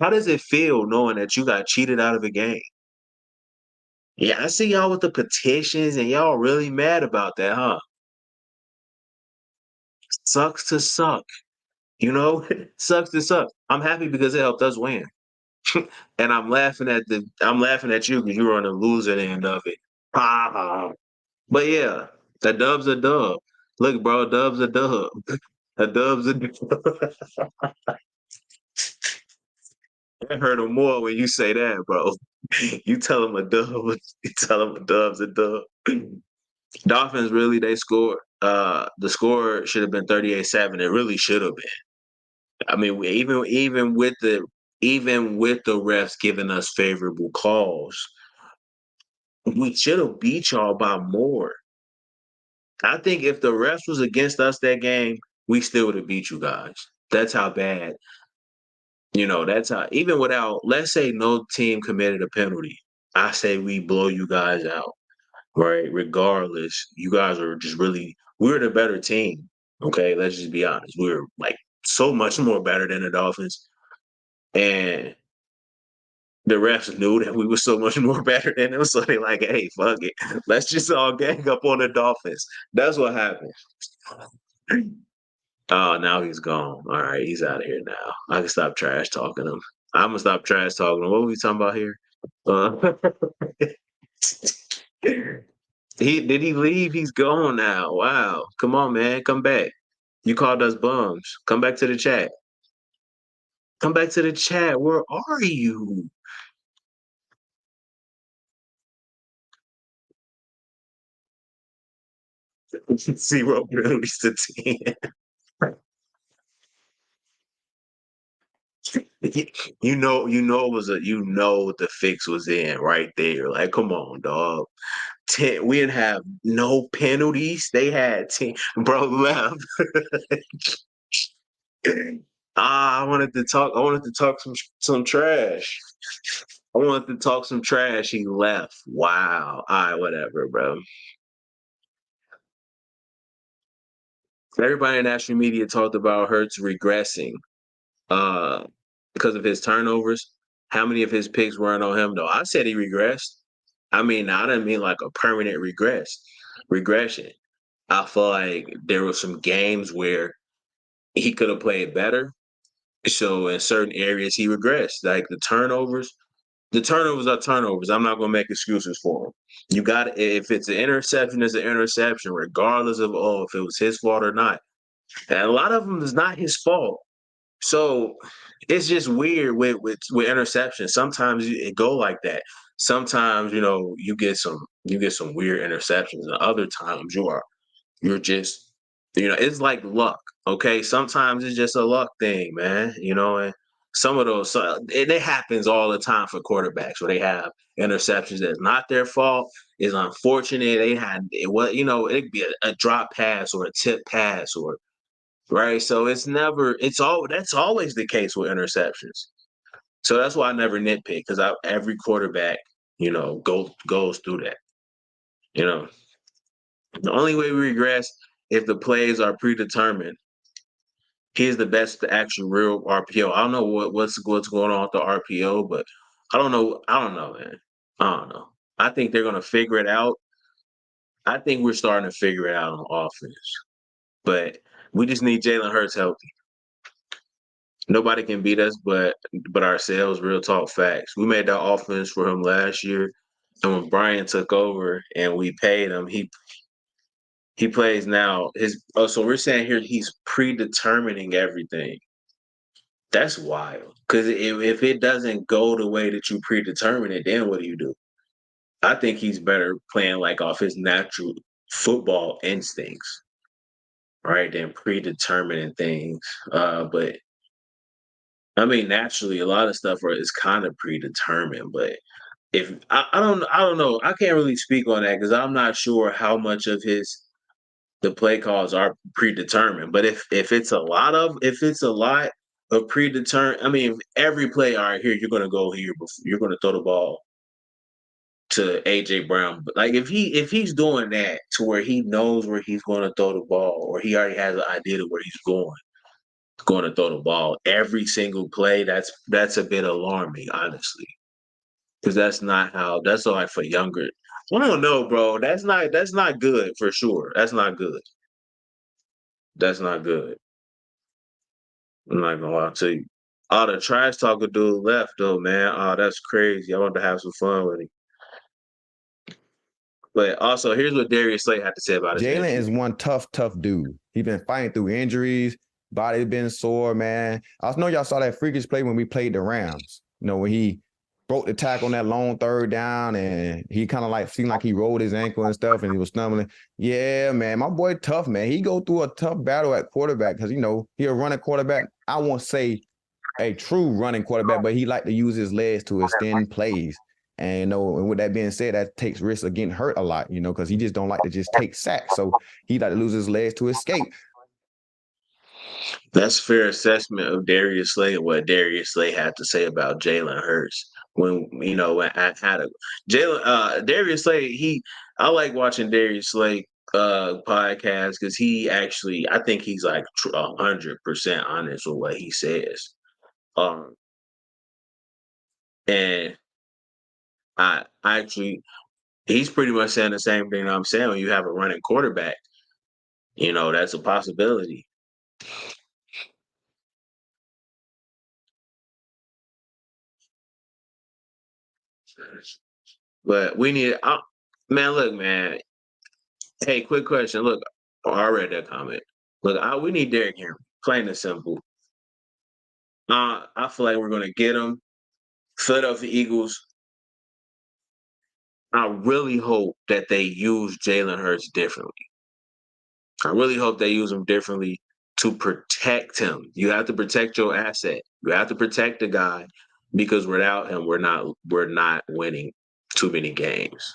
How does it feel knowing that you got cheated out of a game? Yeah, I see y'all with the petitions and y'all really mad about that, huh? Sucks to suck. You know, sucks to suck. I'm happy because it helped us win. And I'm laughing at you because you were on the losing end of it. Ha ha. But yeah, the dub's a dub. Look, bro, dub's a dub. A dub's a dub. I heard him more when you say that, bro. You tell him a dub. You tell him a dub's a dub. Dolphins really they scored. The score should have been 38-7. It really should have been. I mean, even with the refs giving us favorable calls, we should have beat y'all by more. I think if the refs was against us that game, we still would have beat you guys. That's how bad. That's how even without let's say no team committed a penalty. I say we blow you guys out. Right? Regardless, you guys are just we're the better team. Okay, let's just be honest. We're like so much more better than the Dolphins. And the refs knew that we were so much more better than them. So they like, hey, fuck it. Let's just all gang up on the Dolphins. That's what happened. Oh, now he's gone. All right, he's out of here now. I can stop trash talking him. I'm gonna stop trash talking him. What were we talking about here? Did he leave? He's gone now. Wow. Come on, man. Come back. You called us bums. Come back to the chat. Come back to the chat. Where are you? Zero penalties to 10. The fix was in right there. Like, come on, dog. 10. We didn't have no penalties. They had 10. Bro left. I wanted to talk some trash. I wanted to talk some trash. He left. Wow. All right, whatever, bro. Everybody in national media talked about Hurts regressing uh, because of his turnovers. How many of his picks weren't on him, though? I said he regressed. I mean, I didn't mean like a permanent regression. I feel like there were some games where he could have played better. So in certain areas, he regressed. Like the turnovers. The turnovers are turnovers. I'm not gonna make excuses for him. You got if it's an interception, it's an interception, regardless of if it was his fault or not. And a lot of them is not his fault. So it's just weird with interceptions. Sometimes it go like that. Sometimes you get some weird interceptions, and other times you're just it's like luck. Okay, sometimes it's just a luck thing, man. And some of those it happens all the time for quarterbacks where they have interceptions that's not their fault. It's unfortunate. They had it was it could be a drop pass or a tip pass or right. So that's always the case with interceptions. So that's why I never nitpick because every quarterback goes through that. You know, the only way we regress if the plays are predetermined. He's the best actual real RPO. I don't know what's going on with the RPO, but I don't know. I don't know, man. I don't know. I think they're gonna figure it out. I think we're starting to figure it out on offense, but we just need Jalen Hurts healthy. Nobody can beat us, but ourselves. Real talk, facts. We made that offense for him last year, and when Brian took over and we paid him, he plays now. So we're saying here he's predetermining everything. That's wild. Because if it doesn't go the way that you predetermine it, then what do you do? I think he's better playing like off his natural football instincts, right, than predetermining things. But I mean, naturally, a lot of stuff is kind of predetermined. But if I don't know. I can't really speak on that because I'm not sure how much of the play calls are predetermined. But if it's a lot of predetermined, I mean, every play, all right, here you're going to go here, you're going to throw the ball to AJ Brown. But like if he's doing that to where he knows where he's going to throw the ball, or he already has an idea of where he's going to throw the ball every single play, that's a bit alarming, honestly, because that's like for younger. I don't know, bro. That's not good for sure. That's not good. That's not good. I'm not gonna lie to you. Oh, the trash talker dude left though, man. Oh, that's crazy. I want to have some fun with him. But also, here's what Darius Slay had to say about his Jalen injury. is one tough dude. He been fighting through injuries, body been sore, man. I know y'all saw that freakish play when we played the Rams. When he broke the tackle on that long third down and he kind of like seemed like he rolled his ankle and stuff and he was stumbling. Yeah, man, my boy tough, man. He go through a tough battle at quarterback because, he a running quarterback. I won't say a true running quarterback, but he like to use his legs to extend plays. And and with that being said, that takes risks of getting hurt a lot, because he just don't like to just take sacks. So he like to lose his legs to escape. That's fair assessment of Darius Slay and what Darius Slay had to say about Jalen Hurts. When when I had a Darius Slay, I like watching Darius Slay podcast because I think he's like 100% honest with what he says. And I actually he's pretty much saying the same thing I'm saying. When you have a running quarterback, that's a possibility. But we need, man. Look, man. Hey, quick question. Look, I read that comment. Look, we need Derrick Henry. Plain and simple. I feel like we're gonna get him. Philadelphia Eagles. I really hope that they use Jalen Hurts differently. I really hope they use him differently to protect him. You have to protect your asset. You have to protect the guy because without him, we're not winning too many games.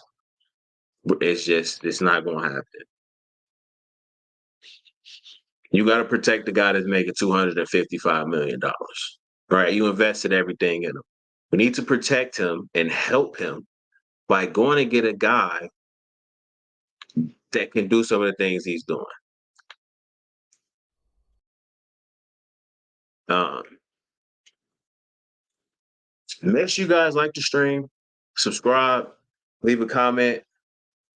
It's not gonna happen. You got to protect the guy that's making $255 million, right? You invested everything in him. We need to protect him and help him by going and get a guy that can do some of the things he's doing. Um, Make sure you guys like the stream, subscribe, leave a comment.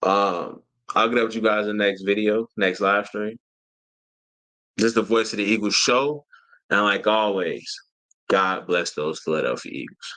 I'll get up with you guys in the next video, next live stream. This is the Voice of the Eagles show. And like always, God bless those Philadelphia Eagles.